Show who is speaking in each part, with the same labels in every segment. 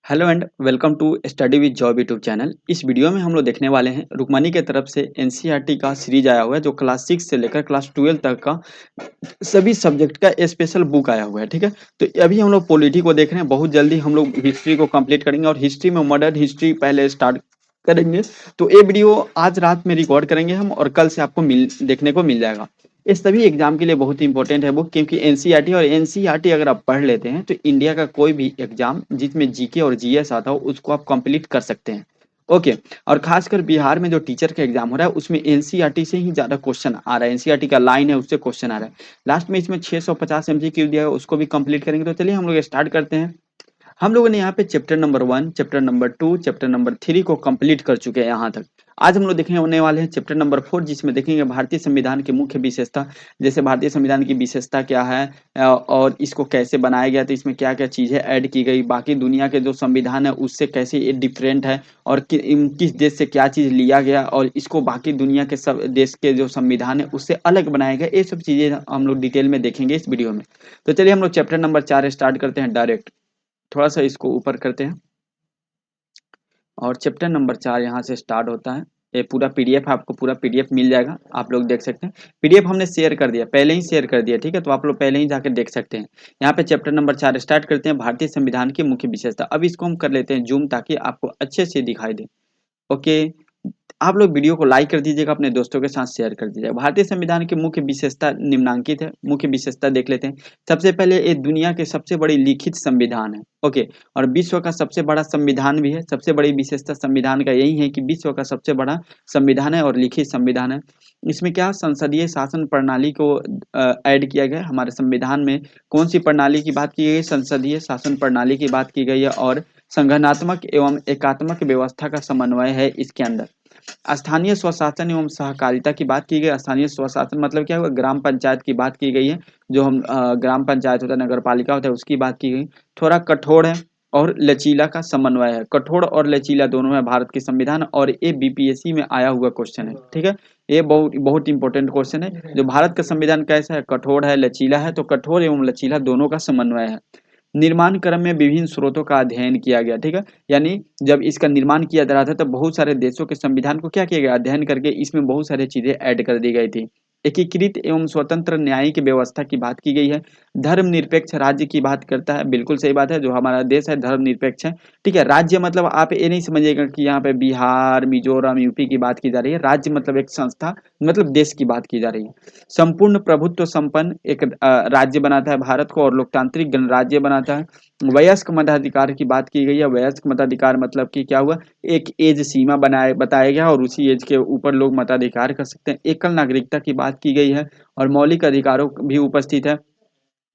Speaker 1: Hello and welcome to study with job YouTube channel. इस video में हम लोग देखने वाले हैं रुक्मणी के तरफ से एनसीईआरटी का सीरीज आया हुआ है जो क्लास 6 से लेकर क्लास 12 तक का सभी सब्जेक्ट का स्पेशल बुक आया हुआ है। ठीक है, तो अभी हम लोग पॉलिटी को देख रहे हैं। बहुत जल्दी हम लोग हिस्ट्री को कंप्लीट करेंगे और हिस्ट्री में मॉडर्न हिस्ट्री पहले स्टार्ट करेंगे। तो ये वीडियो आज रात में रिकॉर्ड करेंगे हम और कल से आपको देखने को मिल जाएगा। ये सभी एग्जाम के लिए बहुत ही इंपॉर्टेंट है बुक, क्योंकि एनसीईआरटी और एनसीईआरटी अगर आप पढ़ लेते हैं तो इंडिया का कोई भी एग्जाम जिसमें जीके और जीएस आता हो उसको आप कंप्लीट कर सकते हैं। ओके। और खासकर बिहार में जो टीचर का एग्जाम हो रहा है उसमें एनसीईआरटी से ही ज्यादा क्वेश्चन आ रहा है। एनसीईआरटी का लाइन है उससे क्वेश्चन आ रहा है। लास्ट में इसमें 650 एमसीक्यू दिया है, उसको भी कंप्लीट करेंगे। तो चलिए हम लोग स्टार्ट करते हैं। हम लोगों ने यहाँ पे chapter number 1, chapter number 2, chapter number 3 को कंप्लीट कर चुके हैं यहाँ तक। आज हम लोग देखने होने वाले हैं चैप्टर नंबर 4, जिसमें देखेंगे भारतीय संविधान की मुख्य विशेषता। जैसे भारतीय संविधान की विशेषता क्या है और इसको कैसे बनाया गया, तो इसमें क्या क्या चीजें ऐड की गई, बाकी दुनिया के जो संविधान है उससे कैसे ये डिफरेंट है, और किस देश से क्या चीज लिया गया और इसको बाकी दुनिया के सब देश के जो संविधान है उससे अलग बनाया गया। ये सब चीजें हम लोग डिटेल में देखेंगे इस वीडियो में। तो चलिए हम लोग चैप्टर नंबर 4 स्टार्ट करते हैं डायरेक्ट। थोड़ा सा इसको ऊपर करते हैं और चैप्टर नंबर 4 यहाँ से स्टार्ट होता है। ये पूरा पीडीएफ, आपको पूरा पीडीएफ मिल जाएगा, आप लोग देख सकते हैं। पीडीएफ हमने शेयर कर दिया, पहले ही शेयर कर दिया। ठीक है, तो आप लोग पहले ही जाकर देख सकते हैं। यहाँ पे चैप्टर नंबर 4 स्टार्ट करते हैं, भारतीय संविधान की मुख्य विशेषता। अब इसको हम कर लेते हैं जूम, ताकि आपको अच्छे से दिखाई दे। ओके। आप लोग वीडियो को लाइक कर दीजिएगा, अपने दोस्तों के साथ शेयर कर दीजिएगा। भारतीय संविधान की मुख्य विशेषता निम्नांकित है। मुख्य विशेषता देख लेते हैं। सबसे पहले ये दुनिया के सबसे बड़ी लिखित संविधान है। ओके। और विश्व का सबसे बड़ा संविधान भी है। सबसे बड़ी विशेषता संविधान का यही है कि विश्व का सबसे बड़ा संविधान है और लिखित संविधान है। इसमें क्या संसदीय शासन प्रणाली को ऐड किया गया है। हमारे संविधान में कौन सी प्रणाली की बात की गई है? संसदीय शासन प्रणाली की बात की गई है। और संगठनात्मक एवं एकात्मक व्यवस्था का समन्वय है इसके अंदर। स्थानीय स्वशासन एवं सहकारिता की बात की गई। स्थानीय स्वशासन मतलब क्या हुआ? ग्राम पंचायत की बात की गई है। जो हम ग्राम पंचायत होता है, नगर पालिका होता है, उसकी बात की गई। थोड़ा कठोर है और लचीला का समन्वय है। कठोर और लचीला दोनों है भारत के संविधान, और ये बीपीएससी में आया हुआ क्वेश्चन है। ठीक है, ये बहुत बहुत इंपॉर्टेंट क्वेश्चन है। जो भारत का संविधान कैसा है? कठोर है, लचीला है। तो कठोर एवं लचीला दोनों का समन्वय है। निर्माण क्रम में विभिन्न स्रोतों का अध्ययन किया गया। ठीक है, यानी जब इसका निर्माण किया जा रहा था तब बहुत सारे देशों के संविधान को क्या किया गया? अध्ययन करके इसमें बहुत सारी चीजें ऐड कर दी गई थी। एकीकृत एवं स्वतंत्र न्यायिक व्यवस्था की बात की गई है। धर्मनिरपेक्ष राज्य की बात करता है। बिल्कुल सही बात है, जो हमारा देश है धर्मनिरपेक्ष है। ठीक है, राज्य मतलब आप ये नहीं समझिएगा कि यहाँ पे बिहार, मिजोरम, यूपी की बात की जा रही है। राज्य मतलब एक संस्था, मतलब देश की बात की जा रही है। संपूर्ण प्रभुत्व संपन्न एक राज्य बनाता है भारत को, और लोकतांत्रिक गणराज्य बनाता है। वयस्क मताधिकार की बात की गई है। वयस्क मताधिकार मतलब कि क्या हुआ? एक एज सीमा बनाए बताया गया और उसी एज के ऊपर लोग मताधिकार कर सकते हैं। एकल नागरिकता की बात की गई है और मौलिक अधिकारों भी उपस्थित है।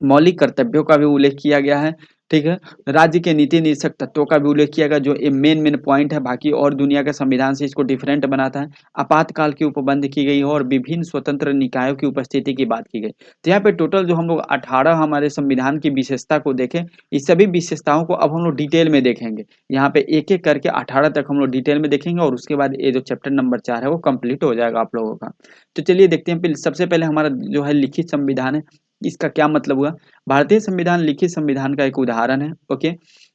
Speaker 1: मौलिक कर्तव्यों का भी उल्लेख किया गया है। ठीक है, राज्य के नीति निदेशक तत्वों का भी उल्लेख किया गया, जो मेन मेन पॉइंट है। बाकी और दुनिया के संविधान से इसको डिफरेंट बनाता है। आपातकाल की उपबंध की गई है और विभिन्न स्वतंत्र निकायों की उपस्थिति की बात की गई। तो यहाँ पे टोटल जो हम लोग 18 हमारे संविधान की विशेषता को देखें, इस सभी विशेषताओं को अब हम लोग डिटेल में देखेंगे। यहाँ पे एक एक करके 18 तक हम लोग डिटेल में देखेंगे, और उसके बाद ये जो चैप्टर नंबर 4 है वो कंप्लीट हो जाएगा आप लोगों का। तो चलिए देखते हैं। सबसे पहले हमारा जो है लिखित संविधान है, इसका क्या मतलब हुआ? भारतीय संविधान लिखित संविधान का एक उदाहरण है। ओके।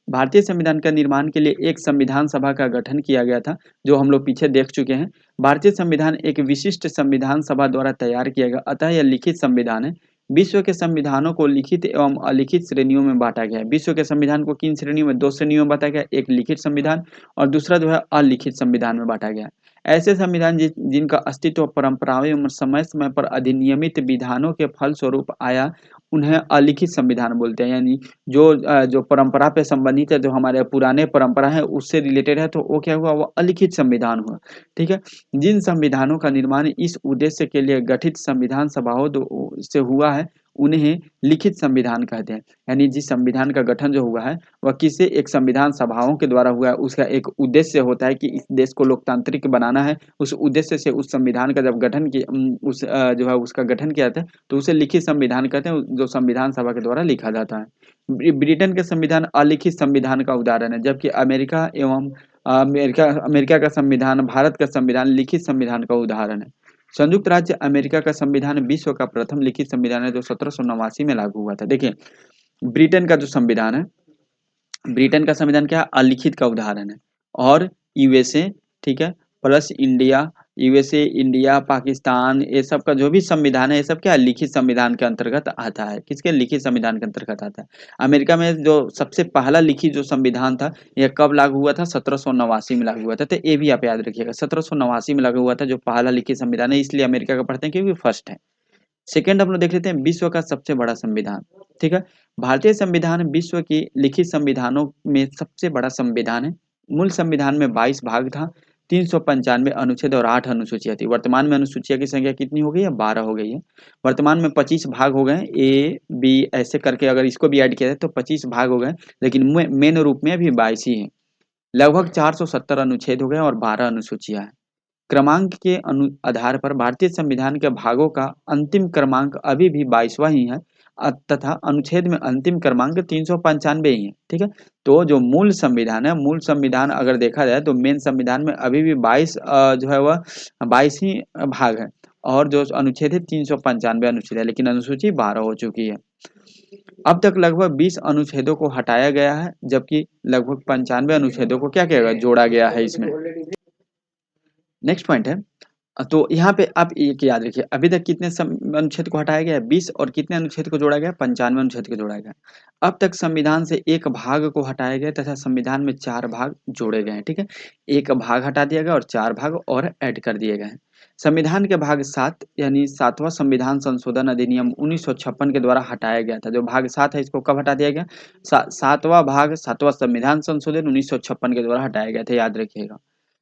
Speaker 1: भारतीय संविधान का निर्माण के लिए एक संविधान सभा का गठन किया गया था, जो हम लोग पीछे देख चुके हैं। भारतीय संविधान एक विशिष्ट संविधान सभा द्वारा तैयार किया गया, अतः यह लिखित संविधान है। विश्व के संविधानों को लिखित एवं अलिखित श्रेणियों में बांटा गया है। विश्व के संविधान को किन श्रेणियों में? 2 श्रेणियों में बांटा गया, एक लिखित संविधान और दूसरा जो है अलिखित संविधान में बांटा गया है। ऐसे संविधान जिनका अस्तित्व परंपराओं एवं समय समय पर अधिनियमित विधानों के फलस्वरूप आया, उन्हें अलिखित संविधान बोलते हैं। यानी जो परंपरा पे संबंधित है, जो हमारे पुराने परंपरा है उससे रिलेटेड है, तो वो क्या हुआ? वो अलिखित संविधान हुआ। ठीक है, जिन संविधानों का निर्माण इस उद्देश्य के लिए गठित संविधान सभाओं से हुआ है, उन्हें लिखित संविधान कहते हैं। यानी जिस संविधान का गठन जो हुआ है वह किसी एक संविधान सभाओं के द्वारा हुआ है। उसका एक उद्देश्य होता है कि इस देश को लोकतांत्रिक बनाना है। उस उद्देश्य से उस संविधान का जब गठन किया, जो है उसका गठन किया जाता है, तो उसे लिखित संविधान कहते हैं, जो संविधान सभा के द्वारा लिखा जाता है। ब्रिटेन के संविधान अलिखित संविधान का उदाहरण है, जबकि अमेरिका का संविधान, भारत का संविधान लिखित संविधान का उदाहरण है। संयुक्त राज्य अमेरिका का संविधान विश्व का प्रथम लिखित संविधान है, जो 1789 में लागू हुआ था। देखिए, ब्रिटेन का जो संविधान है, ब्रिटेन का संविधान क्या है? अलिखित का उदाहरण है। और यूएसए, ठीक है, plus India, USA, India, Pakistan, ये सब का जो भी संविधान है ये सब क्या है? लिखित संविधान के अंतर्गत आता है। किसके? लिखित संविधान के अंतर्गत आता है। अमेरिका में जो सबसे पहला लिखित जो संविधान था यह कब लागू हुआ था? 1789 में लागू हुआ था। तो ये भी आप याद रखिएगा, 1789 में लागू हुआ था जो पहला लिखित संविधान है, इसलिए अमेरिका का पढ़ते हैं क्योंकि फर्स्ट है। सेकेंड हम लोग देख लेते हैं विश्व का सबसे बड़ा संविधान, ठीक है। भारतीय संविधान विश्व की लिखित संविधानों में सबसे बड़ा संविधान है। मूल संविधान में 22 भाग था, 395 अनुच्छेद और 8 अनुसूचियां थी। वर्तमान में अनुसूचियां की संख्या कितनी हो गई है? 12 हो गई है। वर्तमान में 25 भाग हो गए, ए बी ऐसे करके अगर इसको भी ऐड किया जाए तो 25 भाग हो गए, लेकिन मेन रूप में अभी 22 ही है। लगभग 470 अनुच्छेद हो गए और 12 अनुसूचियां हैं। क्रमांक के आधार पर भारतीय संविधान के भागों का अंतिम क्रमांक अभी भी 22वां ही है, तथा अनुच्छेद में अंतिम क्रमांक 395 ही है, ठीक है। तो जो मूल संविधान है, मूल संविधान अगर देखा जाए तो मेन संविधान में अभी भी 22 जो है वह 22 ही भाग है, और जो अनुच्छेद है 395 अनुच्छेद है, लेकिन अनुसूची 12 हो चुकी है। अब तक लगभग 20 अनुच्छेदों को हटाया गया है, जबकि लगभग 95 अनुच्छेदों को क्या किया गया? जोड़ा गया है इसमें। नेक्स्ट पॉइंट है, तो यहाँ पे आप एक याद रखिए, अभी तक कितने अनुच्छेद को हटाया गया है? 20, और कितने अनुच्छेद को जोड़ा गया? 95 अनुच्छेद को जोड़ा गया। अब तक संविधान से एक भाग को हटाया गया तथा संविधान में 4 भाग जोड़े गए हैं, ठीक है। एक भाग हटा दिया गया और 4 भाग और ऐड कर दिए गए हैं। संविधान के भाग 7 यानी 7वां संविधान संशोधन अधिनियम 1956 के द्वारा हटाया गया था। जो भाग 7 है इसको कब हटा दिया गया? 7वां भाग 7वां संविधान संशोधन 1956 के द्वारा हटाया गया था, याद रखिएगा।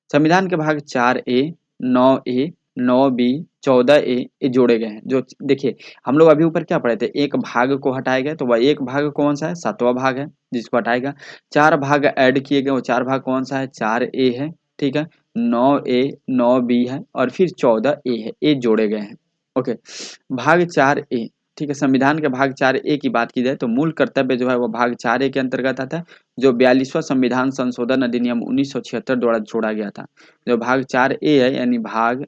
Speaker 1: संविधान के भाग 4A, 9A, 9B, 14A ये जोड़े गए हैं। जो देखिए, हम लोग अभी ऊपर क्या पढ़े थे? एक भाग को हटाया गया, तो वह एक भाग कौन सा है? 7वां भाग है जिसको हटाएगा। 4 भाग ऐड किए गए, वो 4 भाग कौन सा है? 4A है, ठीक है, 9A, 9B है और फिर 14A है, ये जोड़े गए हैं। ओके, भाग 4A, ठीक है। संविधान के भाग 4A की बात की जाए तो मूल कर्तव्य जो है वो भाग 4A के अंतर्गत आता है, जो 42वां संविधान संशोधन अधिनियम 1976 द्वारा जोड़ा गया था। जो भाग 4A है यानी भाग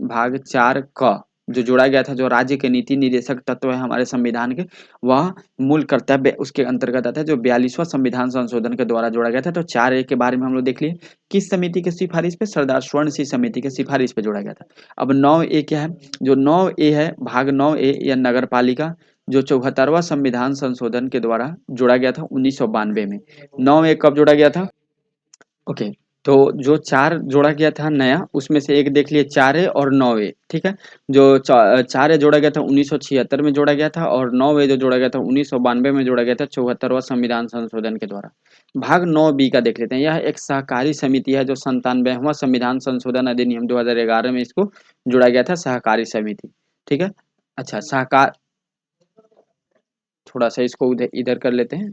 Speaker 1: भाग 4 क जो जोड़ा गया था, जो राज्य के नीति निर्देशक तत्व है हमारे संविधान के, वह मूल कर्तव्य उसके अंतर्गत आता है, जो 42वां संविधान संशोधन के द्वारा जोड़ा गया था। तो 4A के बारे में हम लोग देख लिए, किस समिति की सिफारिश पे? सरदार स्वर्ण सिंह समिति की सिफारिश पे जोड़ा गया था। अब 9A क्या है? जो 9A है, भाग 9A या नगर पालिका, जो 74वां संविधान संशोधन के द्वारा जोड़ा गया था 1992 में। 9A कब जोड़ा गया था? ओके, तो जो 4 जोड़ा गया था नया, उसमें से एक देख लिए 4A और 9A, ठीक है। जो 4A जोड़ा गया था 1976 में जोड़ा गया था, और 9A जो जोड़ा गया था 1992 में जोड़ा गया था 74वां संविधान संशोधन के द्वारा। भाग 9B का देख लेते हैं। यह एक सहकारी समिति है, जो 97वां संविधान संशोधन अधिनियम 2011 में इसको जोड़ा गया था, सहकारी समिति, ठीक है। अच्छा, सहकार, थोड़ा सा इसको उधर इधर कर लेते हैं,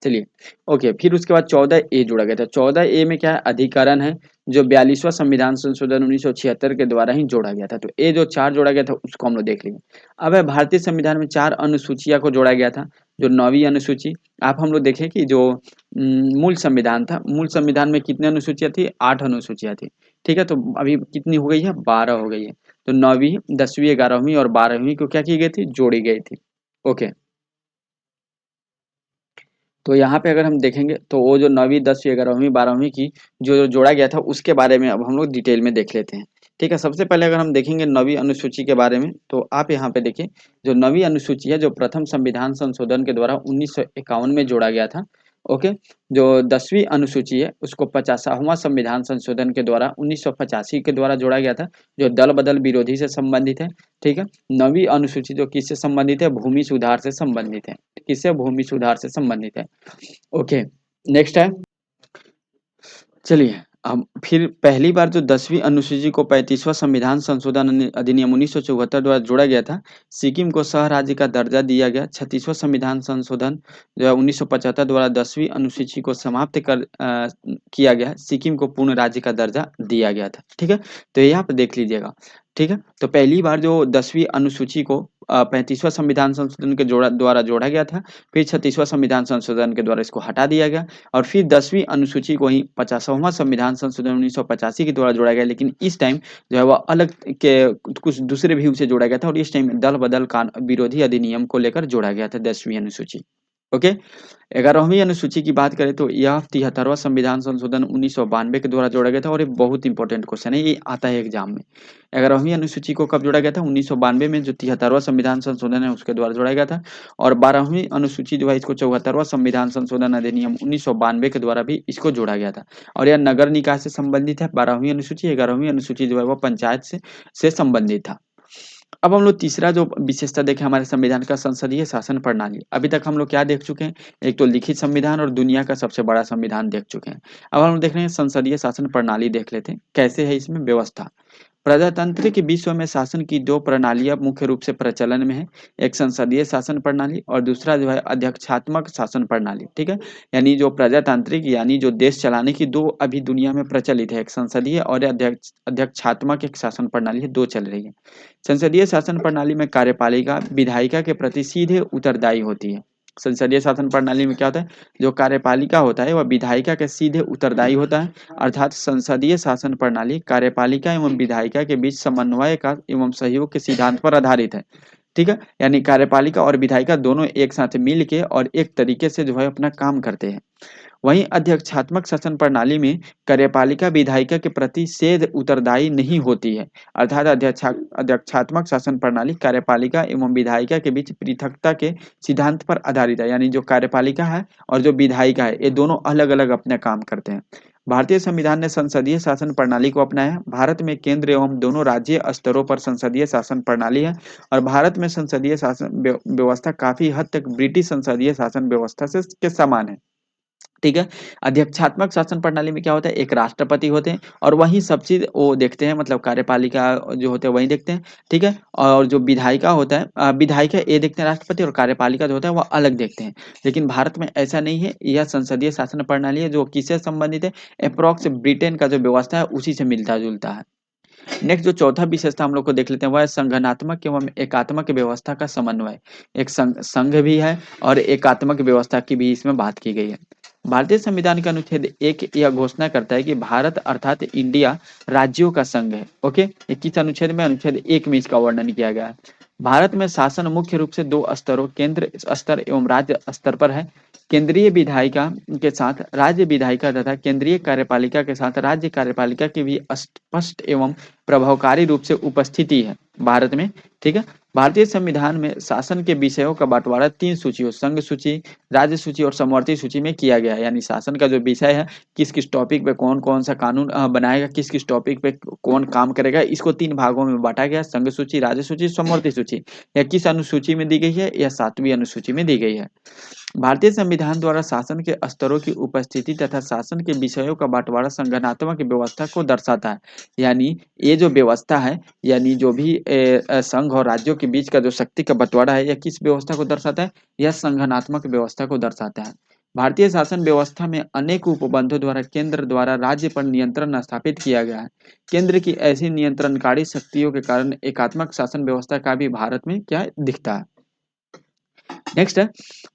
Speaker 1: चलिए। ओके, फिर उसके बाद 14A जोड़ा गया था। 14A में क्या है? अधिकरण है, जो 42वां संविधान संशोधन 1976 के द्वारा ही जोड़ा गया था। तो ये जो 4 जोड़ा गया था उसको हम लोग देख लेंगे। अब है भारतीय संविधान में 4 अनुसूचियां को जोड़ा गया था। जो 9वीं अनुसूची, आप हम लोग देखें कि जो मूल संविधान था, मूल संविधान में कितने अनुसूचियां थी? 8 अनुसूचियां थी, ठीक है। तो अभी कितनी हो गई है? 12 हो गई है। तो 9वीं, 10वीं, 11वीं और 12वीं को क्या की गई थी? जोड़ी गई थी। ओके, तो यहाँ पे अगर हम देखेंगे तो वो जो 9वीं, 10वीं, 11वीं, 12वीं की जो जोड़ा गया था उसके बारे में अब हम लोग डिटेल में देख लेते हैं, ठीक है। सबसे पहले अगर हम देखेंगे 9वीं अनुसूची के बारे में, तो आप यहाँ पे देखिए, जो 9वीं अनुसूची है, जो प्रथम संविधान संशोधन के द्वारा 1951 में जोड़ा गया था। ओके, जो 10वीं अनुसूची है उसको 50वां संविधान संशोधन के द्वारा 1985 के द्वारा जोड़ा गया था, जो दल बदल विरोधी से संबंधित है, ठीक है। 9वीं अनुसूची जो किससे संबंधित है? भूमि सुधार से संबंधित है। किससे? भूमि सुधार से संबंधित है। ओके, नेक्स्ट है, चलिए। अब फिर पहली बार जो 10वीं अनुसूची को 35वां संविधान संशोधन अधिनियम 1974 द्वारा जोड़ा गया था, सिक्किम को सह राज्य का दर्जा दिया गया। 36वां संविधान संशोधन जो है 1975 द्वारा 10वीं अनुसूची को समाप्त किया गया, सिक्किम को पूर्ण राज्य का दर्जा दिया गया था, ठीक है। तो यहाँ पे देख लीजिएगा, ठीक है। तो पहली बार जो 10वीं अनुसूची को 35वां संविधान संशोधन के द्वारा जोड़ा गया था, फिर 36वां संविधान संशोधन के द्वारा इसको हटा दिया गया, और फिर 10वीं अनुसूची को ही 50वां संविधान संशोधन 1985 के द्वारा जोड़ा गया, लेकिन इस टाइम जो है वह अलग के कुछ दूसरे व्यू से जोड़ा गया था, और इस टाइम दल बदल विरोधी अधिनियम को लेकर जोड़ा गया था 10वीं अनुसूची। ओके। 11वीं अनुसूची की बात करें तो यह 73वां संविधान संशोधन 1992 के द्वारा जोड़ा गया था और ये बहुत इंपॉर्टेंट क्वेश्चन है, ये आता है एग्जाम में। 11वीं अनुसूची को कब जोड़ा गया था? 1992 में, जो 73वां संविधान संशोधन है उसके द्वारा जोड़ा गया था। और 12वीं अनुसूची जो है इसको 74वां संविधान संशोधन अधिनियम 1992 के द्वारा भी इसको जोड़ा गया था। और यह नगर निकाय से संबंधित है 12वीं अनुसूची। 11वीं अनुसूची जो है वो पंचायत से संबंधित था। अब हम लोग तीसरा जो विशेषता देखें हमारे संविधान का, संसदीय शासन प्रणाली। अभी तक हम लोग क्या देख चुके हैं? एक तो लिखित संविधान और दुनिया का सबसे बड़ा संविधान देख चुके हैं। अब हम देख रहे हैं संसदीय शासन प्रणाली, देख लेते हैं कैसे है इसमें व्यवस्था। प्रजातांत्रिक विश्व में शासन की दो प्रणालियां मुख्य रूप से प्रचलन में है। एक संसदीय शासन प्रणाली और दूसरा जो है अध्यक्षात्मक शासन प्रणाली। ठीक है, यानी जो प्रजातांत्रिक यानी जो देश चलाने की दो अभी दुनिया में प्रचलित है, एक संसदीय और अध्यक्षात्मक एक शासन प्रणाली है, दो चल रही है। संसदीय शासन प्रणाली में कार्यपालिका विधायिका के प्रति सीधे उत्तरदायी होती है। संसदीय शासन प्रणाली में क्या होता है? जो कार्यपालिका होता है वह विधायिका के सीधे उत्तरदायी होता है। अर्थात संसदीय शासन प्रणाली कार्यपालिका एवं विधायिका के बीच समन्वय का एवं सहयोग के सिद्धांत पर आधारित है। ठीक है, यानी कार्यपालिका और विधायिका दोनों एक साथ मिल के और एक तरीके से जो है अपना काम करते हैं। वहीं अध्यक्षात्मक शासन प्रणाली में कार्यपालिका विधायिका के प्रति सेध उत्तरदायी नहीं होती है। अर्थात अध्यक्षात्मक शासन प्रणाली कार्यपालिका एवं विधायिका के बीच पृथकता के सिद्धांत पर आधारित है, यानी जो कार्यपालिका है और जो विधायिका है ये दोनों अलग अलग अपने काम करते हैं। भारतीय संविधान ने संसदीय शासन प्रणाली को अपनाया है। भारत में केंद्र एवं दोनों राज्य स्तरों पर संसदीय शासन प्रणाली है और भारत में संसदीय शासन व्यवस्था काफी हद तक ब्रिटिश संसदीय शासन व्यवस्था से के समान है। ठीक है, अध्यक्षात्मक शासन प्रणाली में क्या होता है? एक राष्ट्रपति होते हैं और वही सब चीज वो देखते हैं, मतलब कार्यपालिका जो होते हैं वही देखते हैं। ठीक है, और जो विधायिका होता है विधायिका ये देखते हैं राष्ट्रपति, और कार्यपालिका जो होता है वह अलग देखते हैं। लेकिन भारत में ऐसा नहीं है, यह संसदीय शासन प्रणाली है जो किससे संबंधित है? अप्रोक्स ब्रिटेन का जो व्यवस्था है उसी से मिलता जुलता है। नेक्स्ट जो चौथा विशेषता हम लोग को देख लेते हैं वह है संगठनात्मक एवं एकात्मक व्यवस्था का समन्वय। एक संघ भी है और एकात्मक व्यवस्था की भी इसमें बात की गई है। भारतीय संविधान का अनुच्छेद 1 यह घोषणा करता है कि भारत अर्थात इंडिया राज्यों का संघ है। ओके, ये किस अनुच्छेद में? अनुच्छेद 1 में इसका वर्णन किया गया है। भारत में शासन मुख्य रूप से दो स्तरों, केंद्र स्तर एवं राज्य स्तर पर है। केंद्रीय विधायिका के साथ राज्य विधायिका तथा केंद्रीय कार्यपालिका के साथ राज्य कार्यपालिका की भी स्पष्ट एवं प्रभावकारी रूप से उपस्थिति है भारत में। ठीक है, भारतीय संविधान में शासन के विषयों का बंटवारा 3 सूचियों, संघ सूची, राज्य सूची और समवर्ती सूची में किया गया है। यानी शासन का जो विषय है, किस किस टॉपिक पे कौन कौन सा कानून बनाएगा, किस किस टॉपिक पे कौन काम करेगा, इसको 3 भागों में बांटा गया, संघ सूची, राज्य सूची, समवर्ती सूची। यह किस अनुसूची में दी गई है? यह 7वीं अनुसूची में दी गई है। भारतीय संविधान द्वारा शासन के स्तरों की उपस्थिति तथा शासन के विषयों का बंटवारा संगठनात्मक व्यवस्था को दर्शाता है। यानी ये जो व्यवस्था है, यानी जो भी संघ और राज्यों के बीच का जो शक्ति का बंटवारा है, यह किस व्यवस्था को दर्शाता है? यह संगठनात्मक व्यवस्था को दर्शाता है। भारतीय शासन व्यवस्था में अनेक उपबंधों द्वारा केंद्र द्वारा राज्य पर नियंत्रण स्थापित किया गया है। केंद्र की ऐसी नियंत्रणकारी शक्तियों के कारण एकात्मक शासन व्यवस्था का भी भारत में क्या दिखता है। नेक्स्ट है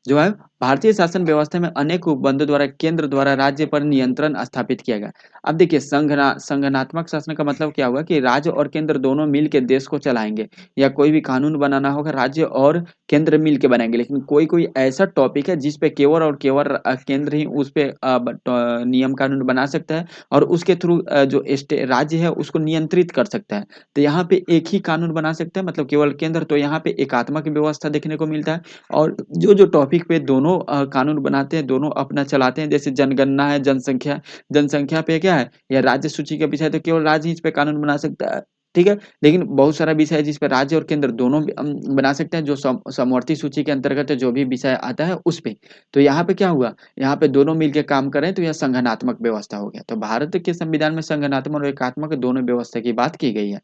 Speaker 1: जो है भारतीय शासन व्यवस्था में अनेक उपबंधों द्वारा केंद्र द्वारा राज्य पर नियंत्रण स्थापित किया गया। अब देखिए संगठनात्मक शासन का मतलब क्या हुआ कि राज्य और केंद्र दोनों मिल के देश को चलाएंगे, या कोई भी कानून बनाना होगा राज्य और केंद्र मिल के बनाएंगे। लेकिन कोई कोई ऐसा टॉपिक है जिस पे केवल और केवल केंद्र ही उस पे नियम कानून बना सकता है और उसके थ्रू जो राज्य है उसको नियंत्रित कर सकता है। तो यहाँ पे एक ही कानून बना सकता है, मतलब केवल केंद्र। तो यहाँ पे एकात्मक व्यवस्था देखने को मिलता है। और जो टॉपिक पे दोनों कानून बनाते हैं, दोनों अपना चलाते हैं, जैसे जनगणना है, जनसंख्या, जनसंख्या पे क्या है, या राज्य सूची का विषय, तो केवल राज्य ही इस पे कानून बना सकता है। ठीक है, लेकिन बहुत सारा विषय है जिस पे राज्य और केंद्र दोनों भी, बना सकते हैं, जो समवर्ती सूची के अंतर्गत जो भी विषय आता है उस पे। तो यहाँ पे क्या हुआ, यहाँ पे दोनों मिलकर काम करें तो यह संगठनात्मक व्यवस्था हो गया। तो भारत के संविधान में संगठनात्मक और एकात्मक दोनों व्यवस्था की बात की गई है।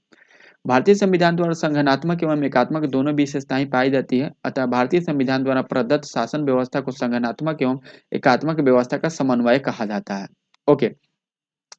Speaker 1: भारतीय संविधान द्वारा संगठनात्मक एवं एकात्मक दोनों विशेषताएं पाई जाती है। अतः भारतीय संविधान द्वारा प्रदत्त शासन व्यवस्था को संगठनात्मक एवं एकात्मक व्यवस्था का समन्वय कहा जाता है। ओके,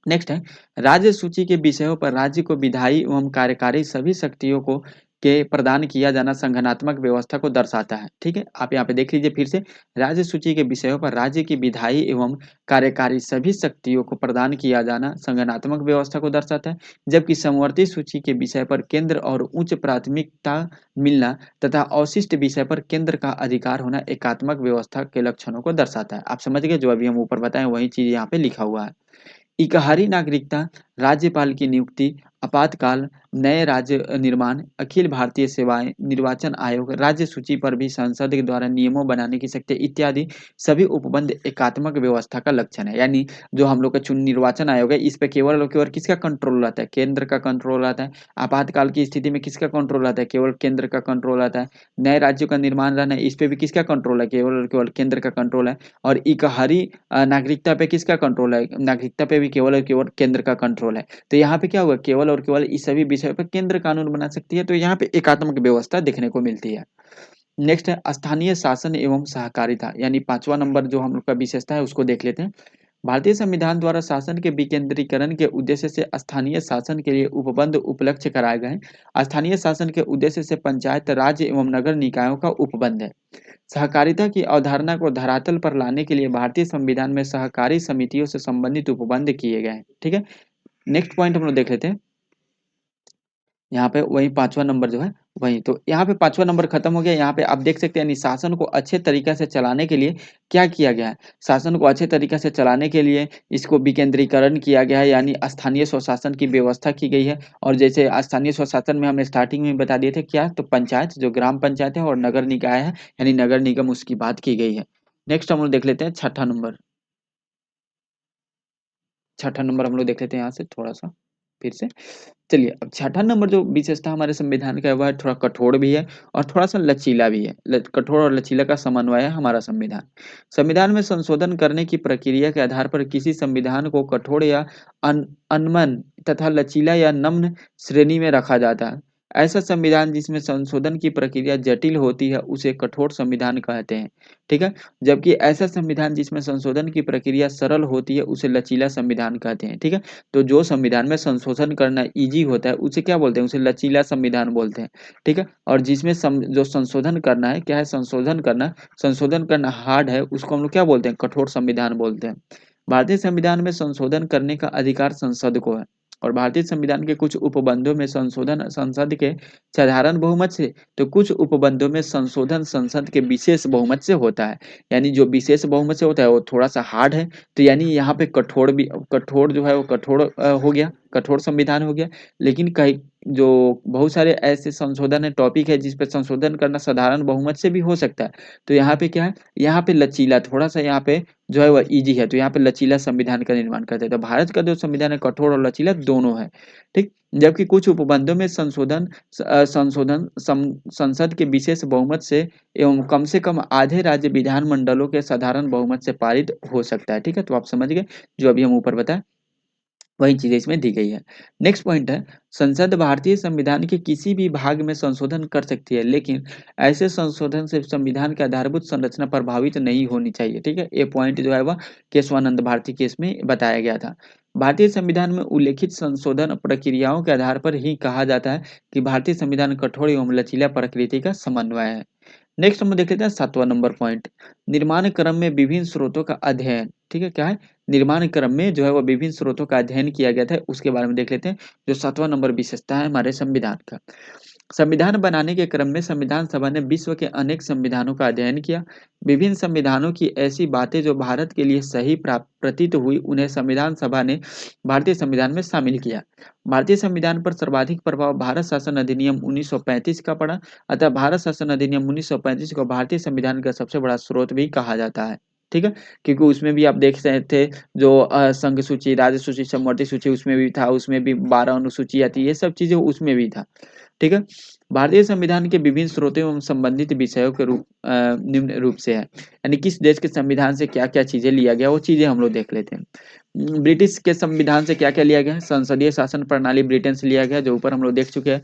Speaker 1: नेक्स्ट है राज्य सूची के विषयों पर राज्य को विधायी एवं कार्यकारी सभी शक्तियों को के प्रदान किया जाना संगठनात्मक व्यवस्था को दर्शाता है। ठीक है, आप यहाँ पे देख लीजिए फिर से, राज्य सूची के विषयों पर राज्य की विधायी एवं कार्यकारी सभी शक्तियों को प्रदान किया जाना संगठनात्मक व्यवस्था को दर्शाता है, जबकि समवर्ती सूची के विषय पर केंद्र और उच्च प्राथमिकता मिलना तथा अवशिष्ट विषय पर केंद्र का अधिकार होना एकात्मक व्यवस्था के लक्षणों को दर्शाता है। आप समझ गए, जो अभी हम ऊपर बताएं वही चीज यहाँ पे लिखा हुआ है। इकहारी नागरिकता, राज्यपाल की नियुक्ति, आपातकाल, नए राज्य निर्माण, अखिल भारतीय सेवाएं, निर्वाचन आयोग, राज्य सूची पर भी संसद के द्वारा नियमों बनाने की शक्ति इत्यादि सभी उपबंध एकात्मक व्यवस्था का लक्षण है। यानी जो हम लोग का चुन निर्वाचन आयोग है, इस पे केवल और केवल किसका कंट्रोल रहता है? केंद्र का कंट्रोल रहता है। आपातकाल की स्थिति में किसका कंट्रोल रहता है? केवल केंद्र का कंट्रोल रहता है। नए राज्यों का निर्माण रहना है, इस पे भी किसका कंट्रोल है? केवल और केवल केंद्र का कंट्रोल है। और इकहारी नागरिकता पे किसका कंट्रोल है? नागरिकता पे भी केवल और केवल केंद्र का कंट्रोल है। तो यहाँ पे क्या हुआ? केवल और केवल इस सभी विषयों पर केंद्र कानून बना सकती है, तो यहाँ पे एकात्मक व्यवस्था देखने को मिलती है। नेक्स्ट है स्थानीय शासन एवं सहकारिता, यानी 5वां नंबर जो हम लोग का विशेषता है उसको देख लेते हैं। भारतीय संविधान द्वारा शासन के विकेंद्रीकरण के उद्देश्य से स्थानीय शासन के लिए उपबंध उपलक्ष्य कराए गए हैं। स्थानीय शासन के उद्देश्य से पंचायत, राज्य एवं नगर निकायों का उपबंध है। सहकारिता की अवधारणा को धरातल पर लाने के लिए भारतीय संविधान में सहकारी समितियों से संबंधित उपबंध किए गए हैं। ठीक है, नेक्स्ट पॉइंट हम लोग देख लेते हैं। यहाँ पे वही 5वां नंबर जो है वही, तो यहाँ पे 5वां नंबर खत्म हो गया। यहाँ पे आप देख सकते हैं, यानी शासन को अच्छे तरीके से चलाने के लिए क्या किया गया है? शासन को अच्छे तरीके से चलाने के लिए इसको विकेंद्रीकरण किया गया है, यानी स्थानीय स्वशासन की व्यवस्था की गई है। और जैसे स्थानीय स्वशासन में हमने स्टार्टिंग में बता दिए थे क्या, तो पंचायत जो ग्राम पंचायत है और नगर निकाय है यानी नगर निगम, उसकी बात की गई है। नेक्स्ट हम लोग देख लेते हैं छठा नंबर। छठा नंबर हम लोग देख लेते हैं यहाँ से थोड़ा सा फिर से। चलिए, अब छठा नंबर जो विशेषता हमारे संविधान का है वह थोड़ा कठोर भी है और थोड़ा सा लचीला भी है। कठोर और लचीला का समन्वय है हमारा संविधान। संविधान में संशोधन करने की प्रक्रिया के आधार पर किसी संविधान को कठोर या अनमन तथा लचीला या नम्र श्रेणी में रखा जाता है। ऐसा संविधान जिसमें संशोधन की प्रक्रिया जटिल होती है उसे कठोर संविधान कहते हैं। ठीक है, जबकि ऐसा संविधान जिसमें संशोधन की प्रक्रिया सरल होती है उसे लचीला संविधान कहते हैं। ठीक है, तो जो संविधान में संशोधन करना ईजी होता है उसे क्या बोलते हैं? उसे लचीला संविधान बोलते हैं। ठीक है, और जिसमें जो संशोधन करना है, क्या है? संशोधन करना हार्ड है, उसको हम लोग क्या बोलते हैं? कठोर संविधान बोलते हैं। भारतीय संविधान में संशोधन करने का अधिकार संसद को है। और भारतीय संविधान के कुछ उपबंधों में संशोधन संसद के साधारण बहुमत से, तो कुछ उपबंधों में संशोधन संसद के विशेष बहुमत से होता है। यानी जो विशेष बहुमत से होता है वो थोड़ा सा हार्ड है, तो यानी यहाँ पे कठोर भी, कठोर जो है वो कठोर हो गया, कठोर संविधान हो गया। लेकिन कई जो बहुत सारे ऐसे संशोधन है, टॉपिक है जिस पे संशोधन करना साधारण बहुमत से भी हो सकता है, तो यहाँ पे क्या है? यहाँ पे लचीला थोड़ा सा यहाँ पे जो है वह ईजी है, तो यहाँ पे लचीला संविधान का निर्माण करते हैं। तो भारत का जो संविधान है कठोर और लचीला दोनों है। ठीक, जबकि कुछ उपबंधों में संसद के विशेष बहुमत से एवं कम से कम आधे राज्य विधानमंडलों के साधारण बहुमत से पारित हो सकता है। ठीक है, तो आप समझ गए, जो अभी हम ऊपर बताए वही चीजें इसमें दी गई है। नेक्स्ट पॉइंट है, संसद भारतीय संविधान के किसी भी भाग में संशोधन कर सकती है, लेकिन ऐसे संशोधन से संविधान की आधारभूत संरचना प्रभावित नहीं होनी चाहिए। ठीक है, ये पॉइंट जो है वह केशवानंद भारती केस में बताया गया था। भारतीय संविधान में उल्लेखित संशोधन प्रक्रियाओं के आधार पर ही कहा जाता है कि भारतीय संविधान कठोर एवं लचीला प्रकृति का समन्वय है। नेक्स्ट हम देख लेते हैं 7वां नंबर पॉइंट, निर्माण क्रम में विभिन्न स्रोतों का अध्ययन। ठीक है, क्या है? निर्माण क्रम में जो है वो विभिन्न स्रोतों का अध्ययन किया गया था, उसके बारे में देख लेते हैं, जो 7वां नंबर विशेषता है हमारे संविधान का। संविधान बनाने के क्रम में संविधान सभा ने विश्व के अनेक संविधानों का अध्ययन किया। विभिन्न संविधानों की ऐसी बातें जो भारत के लिए सही प्रतीत हुई, उन्हें संविधान सभा ने भारतीय संविधान में शामिल किया। भारतीय संविधान पर सर्वाधिक प्रभाव भारत शासन अधिनियम 1935 का पड़ा, अतः भारत शासन अधिनियम 1935 को भारतीय संविधान का सबसे बड़ा स्रोत भी कहा जाता है। ठीक है, क्योंकि उसमें भी आप देख रहे थे जो संघ सूची, राज्य सूची, समवर्ती सूची उसमें भी था, उसमें भी 12 अनुसूची आती है, ये सब चीजें उसमें भी था। ठीक है, भारतीय संविधान के विभिन्न स्रोतों एवं संबंधित विषयों के निम्न रूप से है, यानी किस देश के संविधान से क्या क्या चीजें लिया गया वो चीजें हम लोग देख लेते हैं। ब्रिटिश के संविधान से क्या क्या लिया गया? संसदीय शासन प्रणाली ब्रिटेन से लिया गया, जो ऊपर हम लोग देख चुके हैं।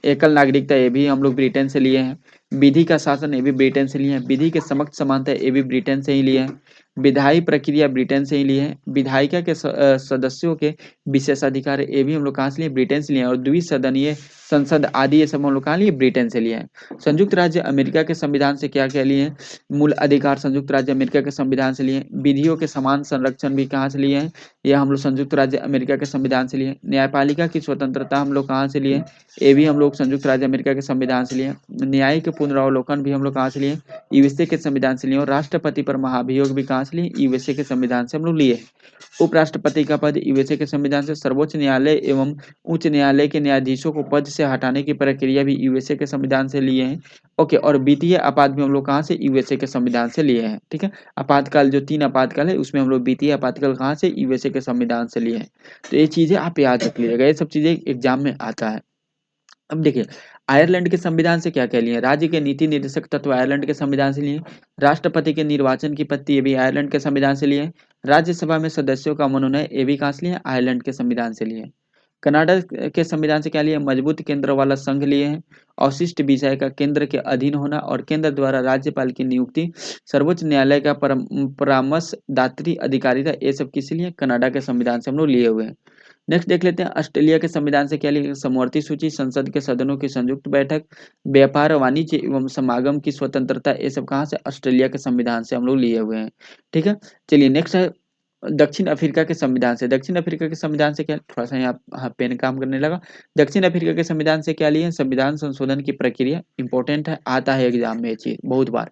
Speaker 1: एकल नागरिकता, ये भी हम लोग ब्रिटेन से लिए हैं। विधि का शासन, ये भी ब्रिटेन से लिए हैं। विधि के समक्ष समानता, ये भी ब्रिटेन से ही लिए हैं। विधायी प्रक्रिया ब्रिटेन से ही लिए हैं। विधायिका के सदस्यों के विशेषाधिकार ये भी हम लोग कहाँ से लिए, ब्रिटेन से लिए, और द्विसदनीय संसद आदि ये सब हम लोग कहाँ लिए, ब्रिटेन से लिए हैं। संयुक्त राज्य अमेरिका के संविधान से क्या क्या लिए हैं, मूल अधिकार संयुक्त राज्य अमेरिका के संविधान से लिए हैं। विधियों के समान संरक्षण भी कहाँ से लिए हैं, यह हम लोग संयुक्त राज्य अमेरिका के संविधान से लिए हैं। न्यायपालिका की स्वतंत्रता हम लोग कहाँ से लिए हैं, ये भी हम लोग संयुक्त राज्य अमेरिका के संविधान से लिए हैं। न्यायिक पुनरावलोकन भी हम लोग कहाँ से लिए, यूएसए के संविधान से लिए। और राष्ट्रपति पर महाभियोग भी कहाँ से लिए, यूएसए के संविधान से हम लोग लिए। उपराष्ट्रपति का पद यूएसए के संविधान से। सर्वोच्च न्यायालय एवं उच्च न्यायालय के न्यायाधीशों को पद से हटाने की प्रक्रिया भी यूएसए के संविधान से लिए हैं। ओके, और वित्तीय आपात भी हम लोग कहाँ से, यूएसए के संविधान से लिए हैं। ठीक है, आपातकाल जो 3 आपातकाल है उसमें हम लोग वित्तीय आपातकाल कहाँ से, यूएसए के संविधान से लिए हैं। तो ये चीजें आप याद रख लीजिएगा, ये सब चीजें एग्जाम में आता है। अब देखिए, आयरलैंड के संविधान से क्या क्या लिए, राज्य के नीति निर्देशक तत्व आयरलैंड के संविधान से लिए। राष्ट्रपति के निर्वाचन की पद्धति ये भी आयरलैंड के संविधान से लिए। राज्यसभा में सदस्यों का मनोनयन ये भी कहाँ से लिए, आयरलैंड के संविधान से लिए। कनाडा के संविधान से क्या लिए, मजबूत केंद्र वाला संघ लिए हैं। अवशिष्ट विषय का केंद्र के अधीन होना और केंद्र द्वारा राज्यपाल की नियुक्ति, सर्वोच्च न्यायालय का परामर्शदात्री अधिकारिता, ये सब किस लिए, कनाडा के संविधान से हम लोग लिए हुए हैं। नेक्स्ट देख लेते हैं, ऑस्ट्रेलिया के संविधान से क्या लिखा, समवर्ती सूची, संसद के सदनों की संयुक्त बैठक, व्यापार वाणिज्य एवं समागम की स्वतंत्रता, ये सब कहाँ से, ऑस्ट्रेलिया के संविधान से हम लोग लिए हुए हैं। ठीक है, चलिए नेक्स्ट है दक्षिण अफ्रीका के संविधान से। दक्षिण अफ्रीका के संविधान से क्या, थोड़ा सा यहाँ पेन काम करने लगा। दक्षिण अफ्रीका के संविधान से क्या लिए, संविधान संशोधन की प्रक्रिया, इंपॉर्टेंट है, आता है एग्जाम में ये चीज बहुत बार।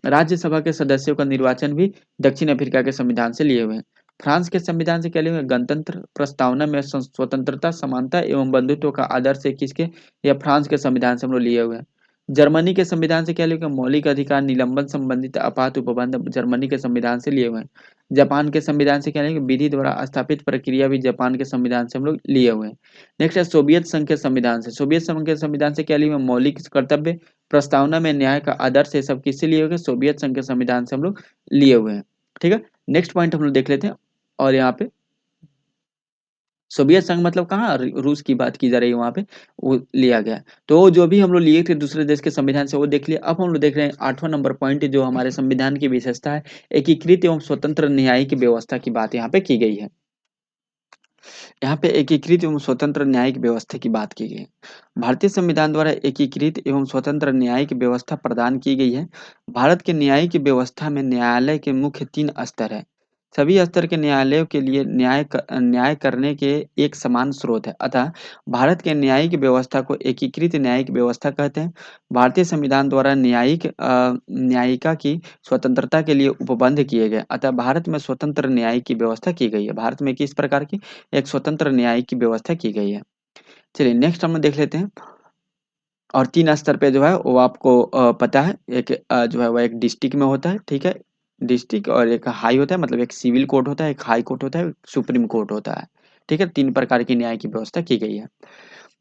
Speaker 1: राज्यसभा के सदस्यों का निर्वाचन भी दक्षिण अफ्रीका के संविधान से लिए हुए हैं। फ्रांस के संविधान से क्या लिए हुए, गणतंत्र प्रस्तावना में स्वतंत्रता, समानता एवं बंधुत्व का आदर्श है किसके, या फ्रांस के संविधान से हम लोग लिए हुए हैं। जर्मनी के संविधान से क्या लिए हुए, मौलिक अधिकार, निलंबन संबंधित आपात उपबंध, जर्मनी के संविधान से लिए हुए हैं। जापान के संविधान से क्या लिए, विधि द्वारा स्थापित प्रक्रिया भी जापान के संविधान से हम लोग लिए हुए हैं। नेक्स्ट है सोवियत संघ के संविधान से। सोवियत संघ के संविधान से क्या लिए हुए, मौलिक कर्तव्य, प्रस्तावना में न्याय का आदर्श, ये सब किससे लिए हुए, सोवियत संघ के संविधान से हम लोग लिए हुए हैं। ठीक है, नेक्स्ट पॉइंट हम लोग देख लेते हैं। और यहाँ पे सोवियत संघ मतलब कहाँ, रूस की बात की जा रही है, वहां पे वो लिया गया। तो जो भी हम लोग लिए थे दूसरे देश के संविधान से वो देख लिया। अब हम लोग देख रहे हैं 8वां नंबर पॉइंट, जो हमारे संविधान की विशेषता है, एकीकृत एवं स्वतंत्र न्यायिक व्यवस्था की बात यहाँ पे की गई है। यहाँ पे एकीकृत एवं स्वतंत्र न्यायिक व्यवस्था की बात की गई है। भारतीय संविधान द्वारा एकीकृत एवं स्वतंत्र न्यायिक व्यवस्था प्रदान की गई है। भारत के न्यायिक व्यवस्था में न्यायालय के मुख्य 3 स्तर है। सभी स्तर के न्यायालयों के लिए न्याय करने के एक समान स्रोत है। अतः भारत के न्यायिक व्यवस्था को एकीकृत न्यायिक व्यवस्था कहते हैं। भारतीय संविधान द्वारा न्यायिका की स्वतंत्रता के लिए उपबंध किए गए। अतः भारत में स्वतंत्र न्याय की व्यवस्था की गई है। भारत में किस प्रकार की, एक स्वतंत्र न्याय की व्यवस्था की गई है। चलिए नेक्स्ट हम देख लेते हैं। और 3 स्तर पे जो है वो आपको पता है, एक जो है वो एक डिस्ट्रिक्ट में होता है, ठीक है, डिस्ट्रिक्ट, और एक हाई होता है, मतलब एक सिविल कोर्ट होता है, एक हाई कोर्ट होता है, एक सुप्रीम कोर्ट होता है। ठीक है, 3 प्रकार की न्याय की व्यवस्था की गई है।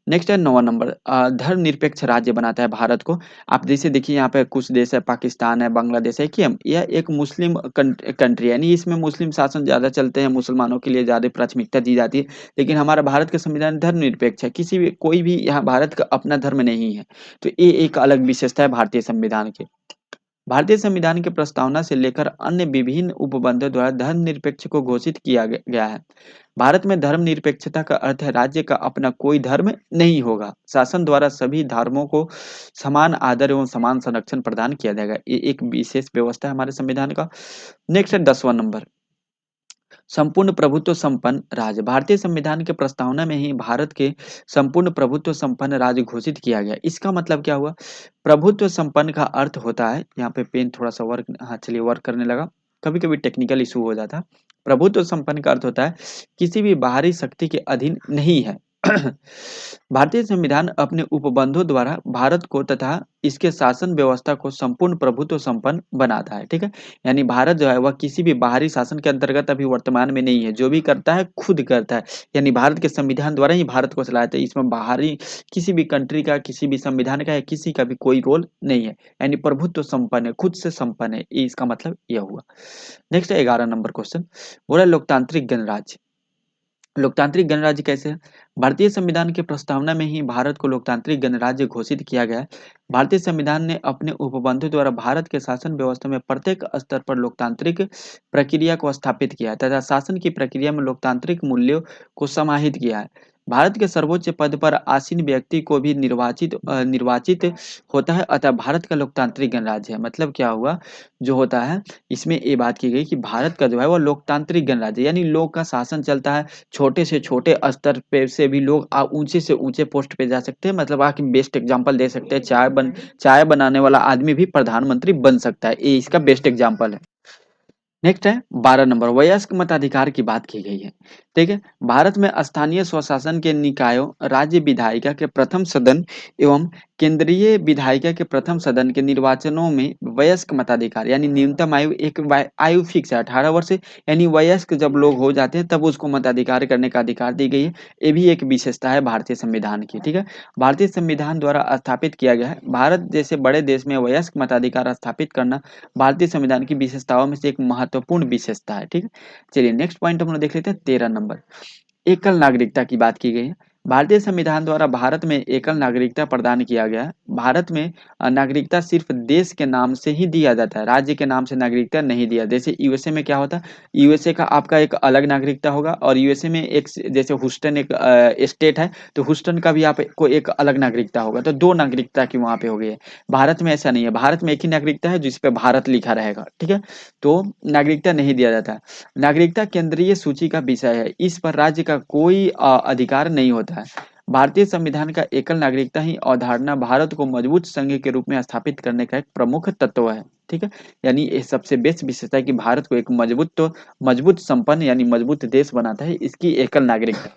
Speaker 1: नेक्स्ट है 9वां नंबर, धर्मनिरपेक्ष राज्य बनाता है भारत को। आप जैसे देखिए यहाँ पे कुछ देश है, पाकिस्तान है, बांग्लादेश है, कि हम यह एक मुस्लिम कंट्री है, यानी इसमें मुस्लिम शासन ज़्यादा चलते हैं, मुसलमानों के लिए ज़्यादा प्राथमिकता दी जाती है। लेकिन हमारा भारत का संविधान धर्मनिरपेक्ष है, किसी भी कोई भी यहाँ भारत का अपना धर्म नहीं है। तो ये एक अलग विशेषता है भारतीय संविधान की। भारतीय संविधान की प्रस्तावना से लेकर अन्य विभिन्न उपबंधों द्वारा धर्मनिरपेक्ष को घोषित किया गया है। भारत में धर्मनिरपेक्षता का अर्थ है राज्य का अपना कोई धर्म नहीं होगा। शासन द्वारा सभी धर्मों को समान आदर एवं समान संरक्षण प्रदान किया जाएगा। ये एक विशेष व्यवस्था है हमारे संविधान का। नेक्स्ट है 10वां नंबर, संपूर्ण प्रभुत्व संपन्न राज्य। भारतीय संविधान के प्रस्तावना में ही भारत के संपूर्ण प्रभुत्व संपन्न राज्य घोषित किया गया। इसका मतलब क्या हुआ, प्रभुत्व संपन्न का अर्थ होता है, यहाँ पे पेन थोड़ा सा वर्क, हाँ चलिए वर्क करने लगा, कभी कभी टेक्निकल इशू हो जाता है। प्रभुत्व संपन्न का अर्थ होता है किसी भी बाहरी शक्ति के अधीन नहीं है। भारतीय संविधान अपने उपबंधों द्वारा भारत को तथा इसके शासन व्यवस्था को संपूर्ण प्रभुत्व संपन्न बनाता है। ठीक है, यानी भारत जो है वह किसी भी बाहरी शासन के अंतर्गत अभी वर्तमान में नहीं है, जो भी करता है खुद करता है। यानी भारत के संविधान द्वारा ही भारत को चलाता है, इसमें बाहरी किसी भी कंट्री का, किसी भी संविधान का या किसी का भी कोई रोल नहीं है। यानी प्रभुत्व संपन्न है, खुद से संपन्न है, ये इसका मतलब यह हुआ। नेक्स्ट है 11 नंबर क्वेश्चन, बोला लोकतांत्रिक गणराज्य। लोकतांत्रिक गणराज्य कैसे है? भारतीय संविधान की प्रस्तावना में ही भारत को लोकतांत्रिक गणराज्य घोषित किया गया है। भारतीय संविधान ने अपने उपबंधों द्वारा भारत के शासन व्यवस्था में प्रत्येक स्तर पर लोकतांत्रिक प्रक्रिया को स्थापित किया है तथा शासन की प्रक्रिया में लोकतांत्रिक मूल्यों को समाहित किया है। भारत के सर्वोच्च पद पर आसीन व्यक्ति को भी निर्वाचित होता है, अतः भारत का लोकतांत्रिक गणराज्य है। मतलब क्या हुआ, जो होता है इसमें ये बात की गई कि भारत का जो है वो लोकतांत्रिक गणराज्य, यानी लोग का शासन चलता है। छोटे से छोटे स्तर पे से भी लोग ऊंचे से ऊंचे पोस्ट पे जा सकते हैं। मतलब आप बेस्ट एग्जांपल दे सकते हैं, चाय बनाने वाला आदमी भी प्रधानमंत्री बन सकता है, ये इसका बेस्ट एग्जांपल है। नेक्स्ट है 12 नंबर, वयस्क मताधिकार की बात की गई है। ठीक है, भारत में स्थानीय स्वशासन के निकायों, राज्य विधायिका के प्रथम सदन एवं केंद्रीय विधायिका के प्रथम सदन के निर्वाचनों में वयस्क मताधिकार यानी न्यूनतम आयु आयु फिक्स है 18 वर्ष, यानी वयस्क जब लोग हो जाते हैं तब उसको मताधिकार करने का अधिकार दी गई है। ये भी एक विशेषता है भारतीय संविधान की। ठीक है, भारतीय संविधान द्वारा स्थापित किया गया है। भारत जैसे बड़े देश में वयस्क मताधिकार स्थापित करना भारतीय संविधान की विशेषताओं में से एक महत्वपूर्ण विशेषता है। ठीक है, चलिए नेक्स्ट पॉइंट हम लोग देख लेते हैं 13 नंबर, एकल नागरिकता की बात की गई है। भारतीय संविधान द्वारा भारत में एकल नागरिकता प्रदान किया गया है। भारत में नागरिकता सिर्फ देश के नाम से ही दिया जाता है, राज्य के नाम से नागरिकता नहीं दिया। जैसे यूएसए में क्या होता है, यूएसए का आपका एक अलग नागरिकता होगा और यूएसए में एक जैसे हुस्टन एक स्टेट है, तो हुस्टन का भी आपको एक अलग नागरिकता होगा, तो दो नागरिकता की वहां पे हो गई है। भारत में ऐसा नहीं है, भारत में एक ही नागरिकता है जिसपे भारत लिखा रहेगा। ठीक है, तो नागरिकता नहीं दिया जाता। नागरिकता केंद्रीय सूची का विषय है, इस पर राज्य का कोई अधिकार नहीं होता है। भारतीय संविधान का एकल नागरिकता ही अवधारणा भारत को मजबूत संघ के रूप में स्थापित करने का एक प्रमुख तत्व है। ठीक है, यानी ये सबसे बेस्ट विशेषता है कि भारत को एक मजबूत संपन्न यानी मजबूत देश बनाता है इसकी एकल नागरिकता।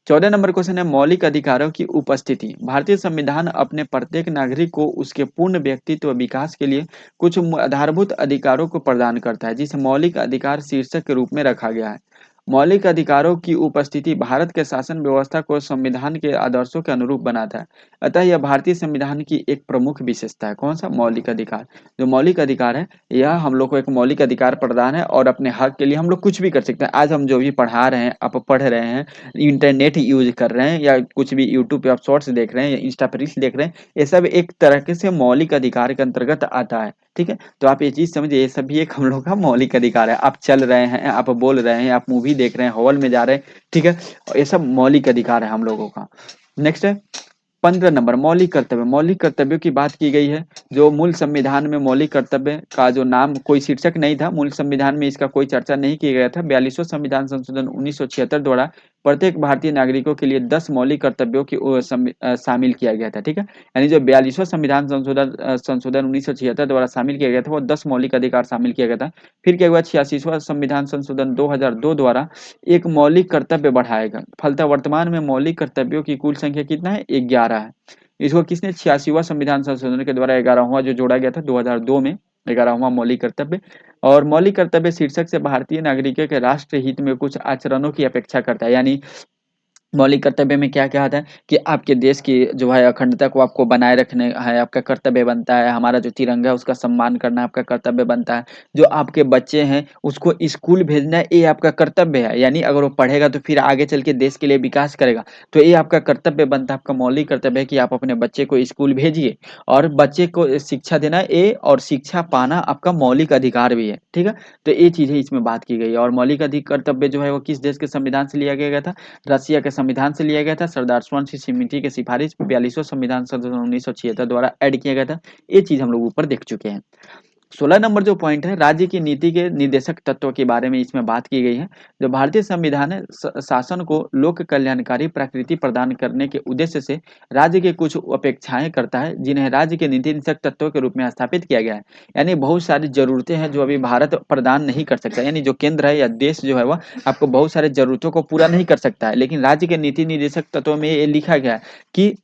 Speaker 1: 14 नंबर क्वेश्चन है, मौलिक अधिकारों की उपस्थिति। भारतीय संविधान अपने प्रत्येक नागरिक को उसके पूर्ण व्यक्तित्व विकास के लिए कुछ आधारभूत अधिकारों को प्रदान करता है, जिसे मौलिक अधिकार शीर्षक के रूप में रखा गया है। मौलिक अधिकारों की उपस्थिति भारत के शासन व्यवस्था को संविधान के आदर्शों के अनुरूप बनाता है, अतः यह भारतीय संविधान की एक प्रमुख विशेषता है। कौन सा? मौलिक अधिकार। जो मौलिक अधिकार है, यह हम लोग को एक मौलिक अधिकार प्रदान है और अपने हक के लिए हम लोग कुछ भी कर सकते हैं। आज हम जो भी पढ़ा रहे हैं, आप पढ़ रहे हैं, इंटरनेट यूज कर रहे हैं या कुछ भी यूट्यूब पे आप शॉर्ट्स देख रहे हैं या इंस्टा पे रील्स देख रहे हैं, ये सब एक तरह के से मौलिक अधिकार के अंतर्गत आता है। ठीक है, तो आप ये चीज समझिए, ये सब भी एक हम लोग का मौलिक अधिकार है। आप चल रहे हैं, आप बोल रहे हैं, आप मूवी देख रहे हैं, हॉल में जा रहे हैं, ठीक है, ये सब मौलिक अधिकार है हम लोगों का। नेक्स्ट है 15 नंबर, मौलिक कर्तव्य। मौलिक कर्तव्यों की बात की गई है। जो मूल संविधान में मौलिक कर्तव्य का जो नाम कोई शीर्षक नहीं था, मूल संविधान में इसका कोई चर्चा नहीं किया गया था। 42वां संविधान संशोधन 1976 द्वारा प्रत्येक भारतीय नागरिकों के लिए 10 मौलिक कर्तव्यों की शामिल किया गया था। ठीक है, यानी जो 42वां संविधान संशोधन 1976 द्वारा शामिल किया गया था, वो 10 मौलिक अधिकार शामिल किया गया था। फिर क्या हुआ, 86वां संविधान संशोधन 2002 द्वारा एक मौलिक कर्तव्य बढ़ाएगा। फलतः वर्तमान में मौलिक कर्तव्यों की कुल संख्या कितना है? 11 है। इसको किसने 86वां संविधान संशोधन के द्वारा 11वां जो जोड़ा गया था 2002 में, 11वां मौलिक कर्तव्य। और मौलिक कर्तव्य शीर्षक से भारतीय नागरिकों के राष्ट्र हित में कुछ आचरणों की अपेक्षा करता है। यानी मौलिक कर्तव्य में क्या-क्या आता है कि आपके देश की जो है अखंडता को आपको बनाए रखने है, आपका कर्तव्य बनता है। हमारा जो तिरंगा है उसका सम्मान करना आपका कर्तव्य बनता है। जो आपके बच्चे हैं उसको स्कूल भेजना ये आपका कर्तव्य है। यानी अगर वो पढ़ेगा तो फिर आगे चल के देश के लिए विकास करेगा। तो ये आपका कर्तव्य बनता है, आपका मौलिक कर्तव्य है कि आप अपने बच्चे को स्कूल भेजिए और बच्चे को शिक्षा देना ये, और शिक्षा पाना आपका मौलिक अधिकार भी है। ठीक है? तो ये चीज़ें इसमें बात की गई है। और मौलिक कर्तव्य जो है वो किस देश के संविधान से लिया गया था? रसिया के संविधान से लिया गया था। सरदार स्वामी समिति की सिफारिश 42वां संविधान संशोधन 1976 द्वारा ऐड किया गया था। ये चीज हम लोग ऊपर देख चुके हैं। 16 नंबर जो पॉइंट है, राज्य की नीति के निर्देशक तत्व के बारे में इसमें बात की गई है। जो भारतीय संविधान है शासन को लोक कल्याणकारी प्रकृति प्रदान करने के उद्देश्य से राज्य की कुछ अपेक्षाएं करता है, जिन्हें राज्य के नीति निर्देशक तत्वों के रूप में स्थापित किया गया है। यानी बहुत सारी जरूरतें हैं जो अभी भारत प्रदान नहीं कर सकता, यानी जो केंद्र है या देश जो है वह आपको बहुत सारे जरूरतों को पूरा नहीं कर सकता है, लेकिन राज्य के नीति निर्देशक तत्वों में ये लिखा गया है कि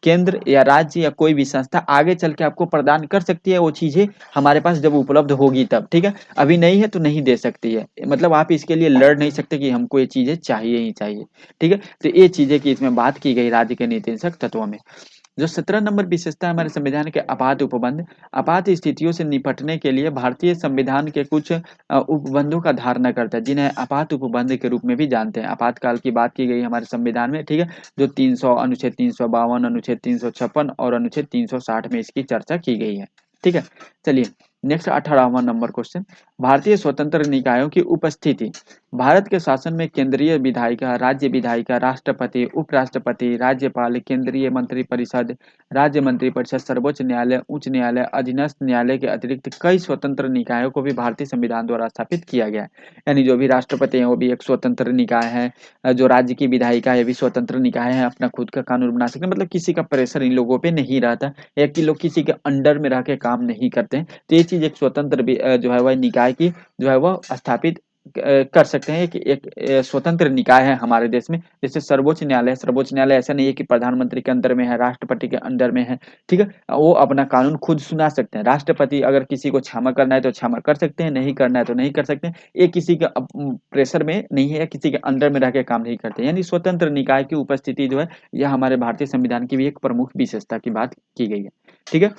Speaker 1: केंद्र या राज्य या कोई भी संस्था आगे चल के आपको प्रदान कर सकती है वो चीजें, हमारे पास जब उपलब्ध होगी तब। ठीक है, अभी नहीं है तो नहीं दे सकती है, मतलब आप इसके लिए लड़ नहीं सकते कि हमको ये चीजें चाहिए ही चाहिए। ठीक है, तो ये चीजें की इसमें बात की गई राज्य के नीति निदेशक तत्वों में। जो 17 नंबर विशेषता है हमारे संविधान के आपात उपबंध, आपात स्थितियों से निपटने के लिए भारतीय संविधान के कुछ उपबंधों का धारणा करता है, जिन्हें आपात उपबंध के रूप में भी जानते हैं। आपातकाल की बात की गई है हमारे संविधान में, ठीक है, जो 300 अनुच्छेद 352 अनुच्छेद 356 और अनुच्छेद 360 में इसकी चर्चा की गई है, ठीक है। चलिए नेक्स्ट 18वां नंबर क्वेश्चन, भारतीय स्वतंत्र निकायों की उपस्थिति। भारत के शासन में केंद्रीय विधायिका, राज्य विधायिका, राष्ट्रपति, उपराष्ट्रपति, राज्यपाल, केंद्रीय मंत्रिपरिषद, राज्य मंत्रिपरिषद, सर्वोच्च न्यायालय, उच्च न्यायालय, अधीनस्थ न्यायालय के अतिरिक्त कई स्वतंत्र निकायों को भी भारतीय संविधान द्वारा स्थापित किया गया है। यानी जो भी राष्ट्रपति है वो भी एक स्वतंत्र निकाय है, जो राज्य की विधायिका है भी स्वतंत्र निकाय है, अपना खुद का कानून बना सकते हैं, मतलब किसी का प्रेशर इन लोगों पे नहीं रहता, या कि लोग किसी के अंडर में रह के काम नहीं करते हैं। तो ये चीज एक स्वतंत्र जो है वह निकाय की जो है वह स्थापित कर सकते हैं कि एक स्वतंत्र निकाय है हमारे देश में। जैसे सर्वोच्च न्यायालय, सर्वोच्च न्यायालय ऐसा नहीं है कि प्रधानमंत्री के अंदर में है, राष्ट्रपति के अंडर में है, ठीक है, वो अपना कानून खुद सुना सकते हैं। राष्ट्रपति अगर किसी को क्षमा करना है तो क्षमा कर सकते हैं, नहीं करना है तो नहीं कर सकते हैं। ये किसी के प्रेशर में नहीं है, किसी के अंडर में रह के काम नहीं करते, यानी स्वतंत्र निकाय की उपस्थिति जो है यह हमारे भारतीय संविधान की भी एक प्रमुख विशेषता की बात की गई है, ठीक है।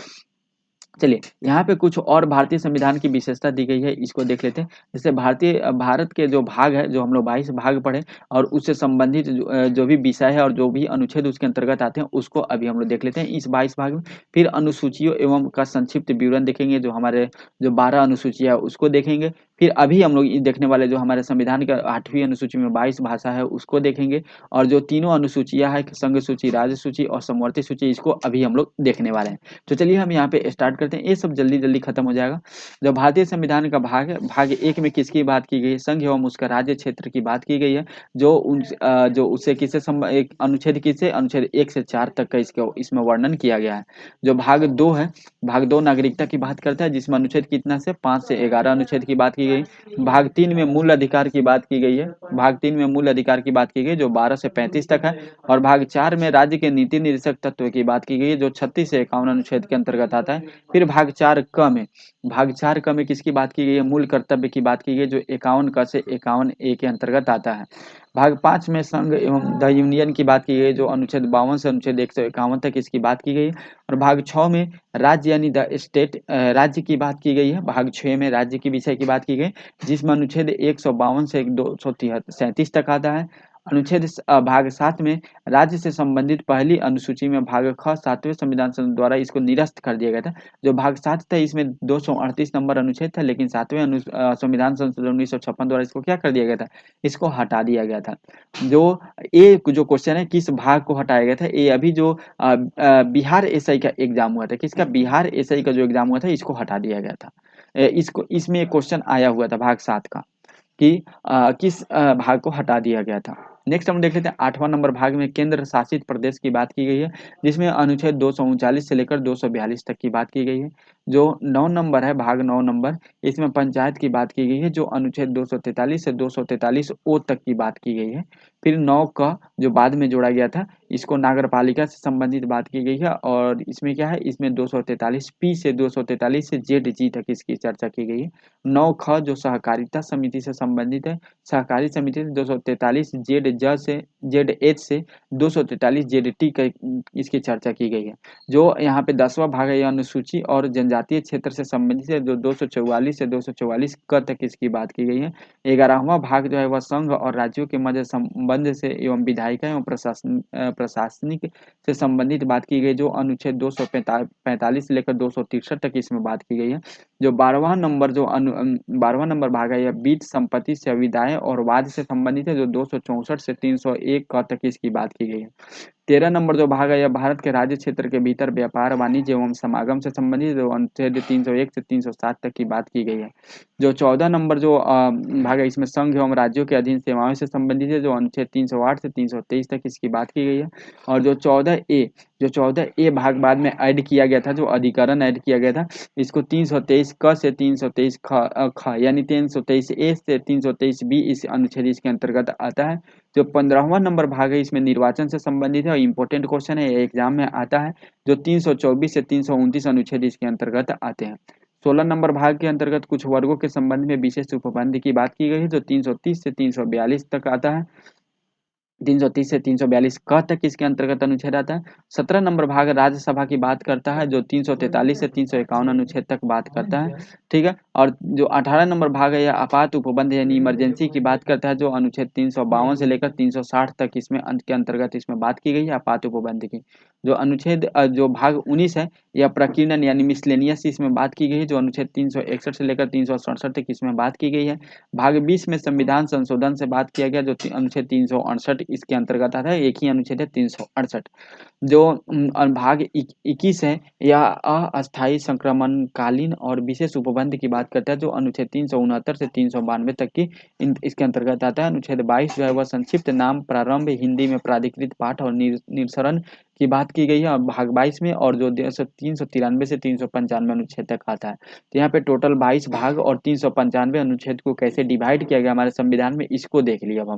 Speaker 1: चलिए यहाँ पे कुछ और भारतीय संविधान की विशेषता दी गई है, इसको देख लेते हैं। जैसे भारत के जो भाग है, जो हम लोग 22 भाग पढ़े और उससे संबंधित जो भी विषय है और जो भी अनुच्छेद उसके अंतर्गत आते हैं उसको अभी हम लोग देख लेते हैं इस 22 भाग में। फिर अनुसूचियों एवं का संक्षिप्त विवरण देखेंगे, जो हमारे जो 12 अनुसूचियाँ है उसको देखेंगे। फिर अभी हम लोग देखने वाले जो हमारे संविधान के 8वीं अनुसूची में 22 भाषा है उसको देखेंगे, और जो तीनों अनुसूचियाँ है, संघ सूची, राज्य सूची और समवर्ती सूची, इसको अभी हम लोग देखने वाले हैं। तो चलिए हम यहाँ पे स्टार्ट करते हैं, ये सब जल्दी जल्दी खत्म हो जाएगा। जो भारतीय संविधान का भाग है, भाग 1 में किसकी बात की गई है, संघ एवं उसका राज्य क्षेत्र की बात की गई है। जो उससे किससे एक अनुच्छेद किससे, अनुच्छेद 1 से 4 तक का इसमें वर्णन किया गया है। जो भाग 2 है, भाग 2 नागरिकता की बात करता है, जिसमें अनुच्छेद कितना से 5 से 11 अनुच्छेद की बात की गई। भाग 3 में मूल अधिकार की बात की गई है, भाग 3 में मूल अधिकार की बात की गई जो 12 से 35 तक है। और भाग 4 में राज्य के नीति निर्देशक तत्व की बात की गई है, जो 36 से 51 अनुच्छेद के अंतर्गत आता है। फिर भाग 4 क में, भाग 4 क में किसकी बात की गई है, मूल कर्तव्य की बात की गई है, जो 51 क से 51 ए के अंतर्गत आता है। भाग 5 में संघ एवं द यूनियन की बात की गई, जो अनुच्छेद 52 से अनुच्छेद 151 तक इसकी बात की गई है। और भाग 6 में राज्य यानी द स्टेट, राज्य की बात की गई है। भाग 6 में राज्य की विषय की बात की गई, जिसमें अनुच्छेद 152 से 237 तक आता है। भाग 7 में राज्य से संबंधित पहली अनुसूची में भाग ख 7वें संविधान संशोधन द्वारा इसको निरस्त कर दिया गया था। जो भाग 7 था इसमें 238 नंबर अनुच्छेद था, लेकिन 7वें संविधान संशोधन 1956 द्वारा इसको क्या कर दिया गया था, इसको हटा दिया गया था। जो जो क्वेश्चन है किस भाग को हटाया गया था, ये अभी जो बिहार एसआई का एग्जाम हुआ था, किसका, बिहार एसआई का जो एग्जाम हुआ था इसको हटा दिया गया था। इसको इसमें एक क्वेश्चन आया हुआ था भाग 7 का कि किस भाग को हटा दिया गया था। नेक्स्ट हम देख लेते हैं 8वां नंबर भाग में केंद्र शासित प्रदेश की बात की गई है, जिसमें अनुच्छेद 239 से लेकर 242 तक की बात की गई है। जो 9 नंबर है, भाग 9 नंबर, इसमें पंचायत की बात की गई है, जो अनुच्छेद 243 से 243 ओ तक की बात की गई है। फिर 9 का जो बाद में जोड़ा गया था, इसको नागरपालिका से संबंधित बात की गई है, और इसमें क्या है, इसमें 243 पी से 243 से जेड जी तक इसकी चर्चा की गई है। 9 ख जो सहकारिता समिति से संबंधित है, सहकारी समिति से 243 जेड ज से जेड एच से 243 जेड टी का इसकी चर्चा की गई है। जो यहाँ पे 10वां भाग है, यह अनुसूची और जनजातीय क्षेत्र से संबंधित है, जो 244 से 244 क तक इसकी बात की गई है। 11वां भाग जो है वह संघ और राज्यों के मध्य संबंध से एवं विधायिका एवं प्रशासनिक से संबंधित बात की गई, जो अनुच्छेद 245 से लेकर 263 तक इसमें बात की गई है। जो 12वां नंबर भाग है, यह बीज संपत्ति संविदाएं और वाद से संबंधित है, जो 264 से 301 क तक इसकी बात की गई है। 13 नंबर जो भाग है, यह भारत के राज्य क्षेत्र के भीतर व्यापार, वाणिज्य एवं समागम से संबंधित, जो अनुच्छेद 301 से 307 तक की बात की गई है। जो 14 नंबर जो भाग है, इसमें संघ एवं राज्यों के अधीन सेवाओं से संबंधित है, जो अनुच्छेद 308 से 323 तक इसकी बात की गई है। और जो 14 ए भाग बाद में ऐड किया गया था, जो अधिकरण ऐड किया गया था, इसको 323 क से 323 ख यानी 323 ए से 323 बी इस अनुच्छेद इसके अंतर्गत आता है। जो 15वां नंबर भाग है, इसमें निर्वाचन से संबंधित है और इम्पोर्टेंट क्वेश्चन है, एग्जाम में आता है। जो 324 से 329 अनुच्छेद इसके अंतर्गत आते हैं। 16 नंबर भाग के अंतर्गत कुछ वर्गों के संबंध में विशेष उपबंध की बात की गई है, जो 330 से 342 तक आता है। 330 से 342 क तक किसके अंतर्गत अनुच्छेद आता है। 17 नंबर भाग राज्यसभा की बात करता है, जो 343 से 351 अनुच्छेद तक बात करता है, ठीक है। और जो 18 नंबर भाग है, यह आपात उपबंध यानी इमरजेंसी की बात करता है, जो अनुच्छेद 352 से लेकर 360 तक इसमें के अंतर्गत इसमें बात की गई है आपात उपबंध की। जो अनुच्छेद जो भाग 19 है, यह प्रकीर्णन यानी मिसलेनियस इसमें बात की गई है, जो अनुच्छेद 361 से लेकर 367 तक इसमें बात की गई है। भाग 20 में संविधान संशोधन से बात किया गया, जो अनुच्छेद 368 इसके अंतर्गत आता है, एक ही अनुच्छेद है 368। जो भाग 21 है, यह अस्थायी संक्रमणकालीन और विशेष उपबंध की बात करता है, जो अनुच्छेद 369 से 392 तक की इसके अंतर्गत आता है। अनुच्छेद 22 जो है वह संक्षिप्त नाम प्रारंभ हिंदी में प्राधिकृत पाठ और निरसरण की बात की गई है और भाग 22 में, और जो 393 से 395 अनुच्छेद तक आता है। तो यहाँ पे टोटल 22 भाग और 395 अनुच्छेद को कैसे डिवाइड किया गया हमारे संविधान में, इसको देख लिया। अब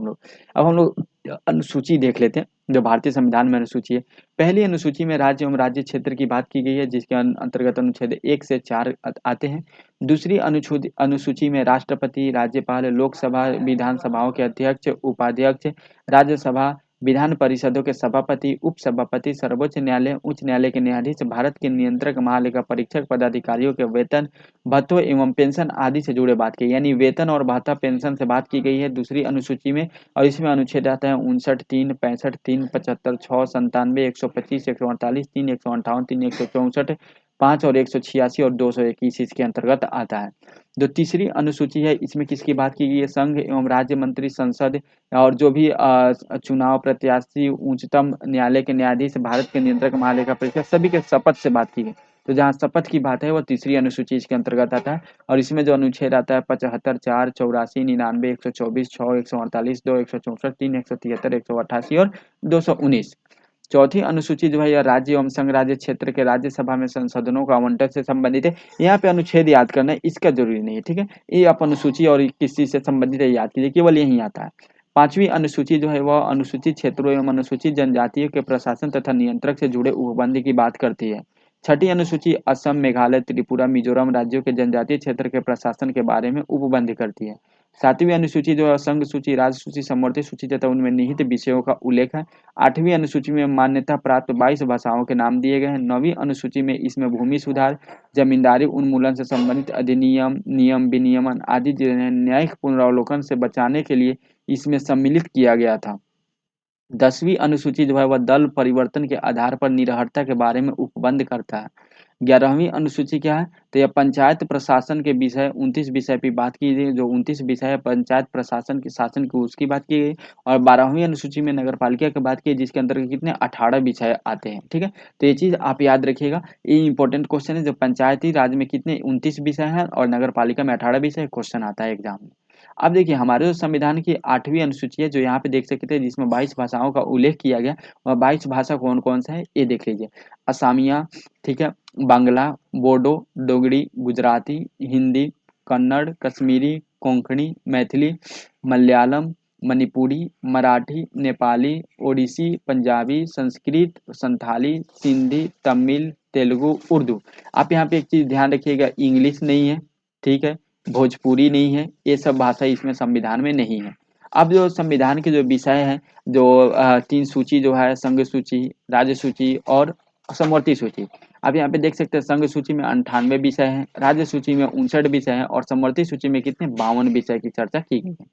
Speaker 1: हम लोग अनुसूची देख लेते हैं, जो भारतीय संविधान में अनुसूची है। पहली अनुसूची में राज्य एवं राज्य क्षेत्र की बात की गई है, जिसके अंतर्गत अनुच्छेद 1 से 4 आते हैं। दूसरी अनुसूची में राष्ट्रपति, राज्यपाल, लोकसभा विधानसभाओं के अध्यक्ष, उपाध्यक्ष, राज्यसभा विधान परिषदों के सभापति, उपसभापति, सर्वोच्च न्यायालय, उच्च न्यायालय के न्यायाधीश, भारत के नियंत्रक, महालेखा परीक्षक पदाधिकारियों के वेतन, भत्तों एवं पेंशन आदि से जुड़े बात की, यानी वेतन और भत्ता पेंशन से बात की गई है दूसरी अनुसूची में। और इसमें अनुच्छेद आता है 59, 3, 65, 3, 75, 6, 97, 125, 148, 3, 158, 3, 164, 5 और 186 और 221 इसके अंतर्गत आता है। जो तीसरी अनुसूची है, इसमें किसकी बात की गई है, संघ एवं राज्य मंत्री, संसद और जो भी चुनाव प्रत्याशी, उच्चतम न्यायालय के न्यायाधीश, भारत के नियंत्रक, महालेखा परीक्षक, सभी के शपथ से बात की गई। तो जहाँ शपथ की बात है, वो तीसरी अनुसूची इसके अंतर्गत आता है। और इसमें जो अनुच्छेद आता है 75, 4, 84, 99, 124, 6, 148, 2, 164, 3, 173, 188 और 219। चौथी अनुसूची जो है, यह राज्य एवं संघ राज्य क्षेत्र के राज्यसभा में संसाधनों का आवंटन से संबंधित है। यहाँ पे अनुच्छेद याद करना है, इसका जरूरी नहीं है, ठीक है। ये आप अनुसूची और किस चीज से संबंधित है याद कीजिए, केवल यही आता है। पांचवी अनुसूची जो है, वह अनुसूचित क्षेत्रों एवं अनुसूचित जनजातियों के प्रशासन तथा नियंत्रक से जुड़े उपबंध की बात करती है। छठी अनुसूची असम, मेघालय, त्रिपुरा, मिजोरम राज्यों के जनजातीय क्षेत्र के प्रशासन के बारे में उपबंध करती है। सातवीं अनुसूची जो है, संघ सूची, राज्य सूची, समवर्ती सूची तथा उनमें निहित विषयों का उल्लेख है। आठवीं अनुसूची में मान्यता प्राप्त 22 भाषाओं के नाम दिए गए हैं। नौवीं अनुसूची में इसमें भूमि सुधार, जमींदारी उन्मूलन से संबंधित अधिनियम, नियम, विनियमन आदि जिन्हें न्यायिक पुनरावलोकन से बचाने के लिए इसमें सम्मिलित किया गया था। 10वीं अनुसूची जो है, वह दल परिवर्तन के आधार पर निरहरता के बारे में उपबंध करता है। 11वीं अनुसूची क्या है, तो यह पंचायत प्रशासन के विषय 29 विषय पे बात की गई, जो 29 विषय है पंचायत प्रशासन के शासन की, उसकी बात की गई। और 12वीं अनुसूची में नगर पालिका की बात की, जिसके अंतर्गत कितने 18 विषय आते हैं, ठीक है। तो ये चीज आप याद रखिएगा, ये इंपॉर्टेंट क्वेश्चन है। जो पंचायती राज में कितने 29 विषय हैं और नगर पालिका में 18 विषय, क्वेश्चन आता है एग्जाम में। अब देखिए, हमारे जो संविधान की 8वीं अनुसूची है, जो यहाँ पे देख सकते हैं, जिसमें 22 भाषाओं का उल्लेख किया गया, और 22 भाषा कौन कौन सा है ये देख लीजिए। असमिया, ठीक है, बांग्ला, बोडो, डोगरी, गुजराती, हिंदी, कन्नड़, कश्मीरी, कोंकणी, मैथिली, मलयालम, मणिपुरी, मराठी, नेपाली, ओडिसी, पंजाबी, संस्कृत, संथाली, सिंधी, तमिल, तेलुगु, उर्दू। आप यहाँ पे एक चीज ध्यान रखिएगा, इंग्लिश नहीं है, ठीक है, भोजपुरी नहीं है, ये सब भाषा इसमें संविधान में नहीं है। अब जो संविधान के जो विषय हैं, जो 3 सूची जो है, संघ सूची, राज्य सूची और समवर्ती सूची। आप यहाँ पे देख सकते हैं, संघ सूची में 98 विषय हैं, राज्य सूची में 59 विषय हैं और समवर्ती सूची में कितने 52 विषय की चर्चा की गई है।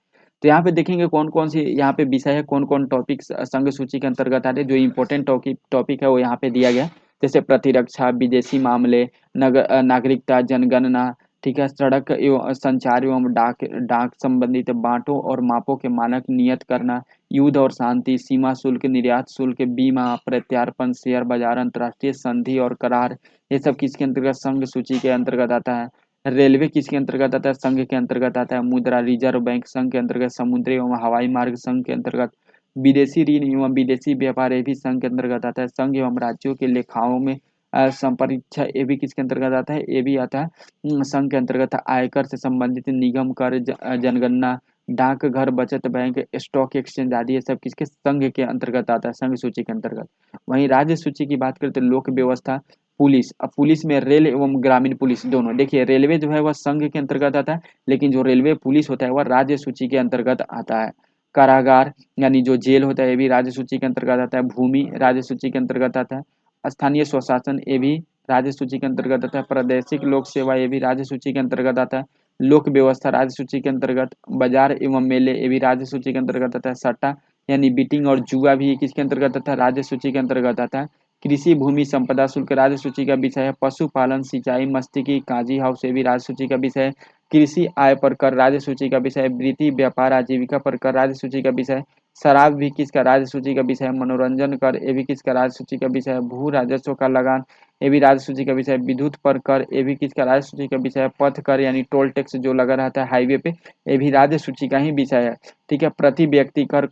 Speaker 1: तो यहाँ पे देखेंगे कौन कौन सी यहाँ पे विषय है, कौन कौन टॉपिक संघ सूची के अंतर्गत आते हैं। जो इम्पोर्टेंट टॉपिक है वो यहाँ पे दिया गया, जैसे प्रतिरक्षा, विदेशी मामले, नागरिकता, जनगणना, ठीक है, सड़क एवं संचार एवं डाक डाक संबंधित बांटों और मापों के मानक नियत करना, युद्ध और शांति, सीमा शुल्क, निर्यात शुल्क, बीमा, प्रत्यार्पण, शेयर बाजार, अंतर्राष्ट्रीय संधि और करार, ये सब किसके अंतर्गत संघ सूची के अंतर्गत आता है। रेलवे किसके अंतर्गत आता है, संघ के अंतर्गत आता है। मुद्रा, रिजर्व बैंक संघ के अंतर्गत। समुद्री एवं हवाई मार्ग संघ के अंतर्गत। विदेशी ऋण एवं विदेशी व्यापार, ये भी संघ के अंतर्गत आता है। संघ एवं राज्यों के लेखाओं में संपरीक्षा, ये भी किसके अंतर्गत आता है, ये भी आता है संघ के अंतर्गत। आयकर से संबंधित निगम कर, जनगणना, डाकघर, बचत बैंक, स्टॉक एक्सचेंज आदि, ये सब किसके संघ के अंतर्गत आता है, संघ सूची के अंतर्गत। वहीं राज्य सूची की बात करते हैं, लोक व्यवस्था, पुलिस। अब पुलिस में रेल एवं ग्रामीण पुलिस दोनों। देखिए, रेलवे जो है वह संघ के अंतर्गत आता है, लेकिन जो रेलवे पुलिस होता है वह राज्य सूची के अंतर्गत आता है। कारागार यानी जो जेल होता है ये भी राज्य सूची के अंतर्गत आता है। भूमि राज्य सूची के अंतर्गत आता है। स्थानीय स्वशासन ये भी राज्य सूची के अंतर्गत आता है। प्रादेशिक लोक सेवा ये भी राज्य सूची के अंतर्गत आता है। लोक व्यवस्था राज्य सूची के अंतर्गत। बाजार एवं मेले ये भी राज्य सूची के अंतर्गत आता है। सट्टा यानी बीटिंग और जुआ भी किसके अंतर्गत आता है? राज्य सूची के अंतर्गत आता है। कृषि भूमि संपदा शुल्क राज्य सूची का विषय है। पशुपालन सिंचाई मस्तिष्की काजी हाउस ये भी राज्य सूची का विषय है। कृषि आय पर कर राज्य सूची का विषय है। वृत्ति व्यापार आजीविका पर कर राज्य सूची का विषय है। शराब भी किसका राज्य सूची का विषय है। मनोरंजन कर ये भी किसका राज्य सूची का विषय है। भू राजस्व का लगान ये भी राज्य सूची का विषय है। विद्युत पर कर ये भी किसका राज्य सूची का विषय है। पथ कर यानी टोल टैक्स जो लगा रहता है हाईवे पे ये भी राज्य सूची का ही विषय है। ठीक है। प्रति व्यक्ति कर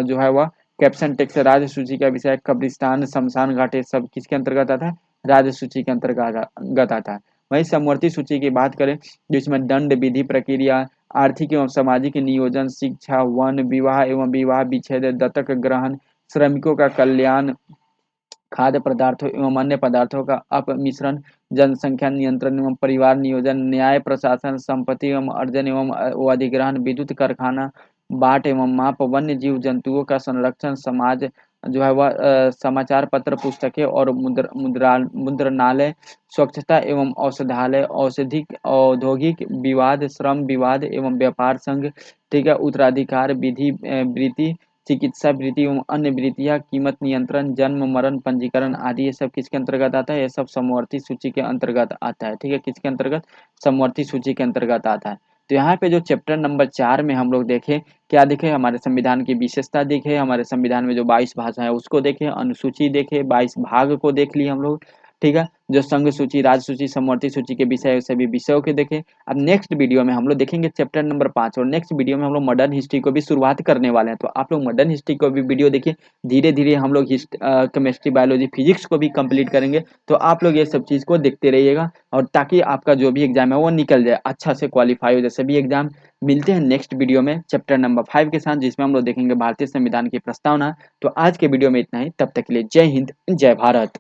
Speaker 1: जो है वह कैप्शन टैक्स राज्य सूची का विषय है। कब्रिस्तान शमशान घाट ये सब किसके अंतर्गत आता है? राज्य सूची के अंतर्गत आता है। वहीं समवर्ती सूची की बात करें जिसमें दंड विधि प्रक्रिया आर्थिक एवं सामाजिक नियोजन शिक्षा वन विवाह एवं विवाह विच्छेद दत्तक ग्रहण श्रमिकों का कल्याण खाद्य पदार्थों एवं अन्य पदार्थों का अपमिश्रण जनसंख्या नियंत्रण एवं परिवार नियोजन न्याय प्रशासन संपत्ति एवं अर्जन एवं अधिग्रहण विद्युत कारखाना बाट एवं माप वन्य जीव जंतुओं का संरक्षण समाज जो है वह समाचार पत्र पुस्तकें और मुद्रणालय स्वच्छता एवं औषधालय औषधिक औद्योगिक विवाद श्रम विवाद एवं व्यापार संघ। ठीक है। उत्तराधिकार विधि वृत्ति चिकित्सा वृत्ति एवं अन्य वृत्तियाँ कीमत नियंत्रण जन्म मरण पंजीकरण आदि ये सब किसके अंतर्गत आता है? ये सब समवर्ती सूची के अंतर्गत आता है। ठीक है। किसके अंतर्गत? समवर्ती सूची के अंतर्गत आता है। तो यहाँ पे जो चैप्टर नंबर 4 में हम लोग देखें क्या देखें? हमारे संविधान की विशेषता देखे, हमारे संविधान में जो 22 भाषा है उसको देखे, अनुसूची देखे, 22 भाग को देख लिए हम लोग। ठीक है। जो संघ सूची राज्य सूची समवर्ती सूची के विषय सभी विषयों के देखे। अब नेक्स्ट वीडियो में हम लोग देखेंगे चैप्टर नंबर 5 और नेक्स्ट वीडियो में हम लोग मॉडर्न हिस्ट्री को भी शुरुआत करने वाले हैं। तो आप लोग मॉडर्न हिस्ट्री को भी वीडियो देखिए। धीरे धीरे हम लोग केमिस्ट्री बायोलॉजी फिजिक्स को भी कंप्लीट करेंगे। तो आप लोग ये सब चीज़ को देखते रहिएगा और ताकि आपका जो भी एग्जाम है वो निकल जाए अच्छा से क्वालिफाई हो जाए सभी एग्जाम। मिलते हैं नेक्स्ट वीडियो में चैप्टर नंबर 5 के साथ जिसमें हम लोग देखेंगे भारतीय संविधान की प्रस्तावना। तो आज के वीडियो में इतना ही। तब तक के लिए जय हिंद जय भारत।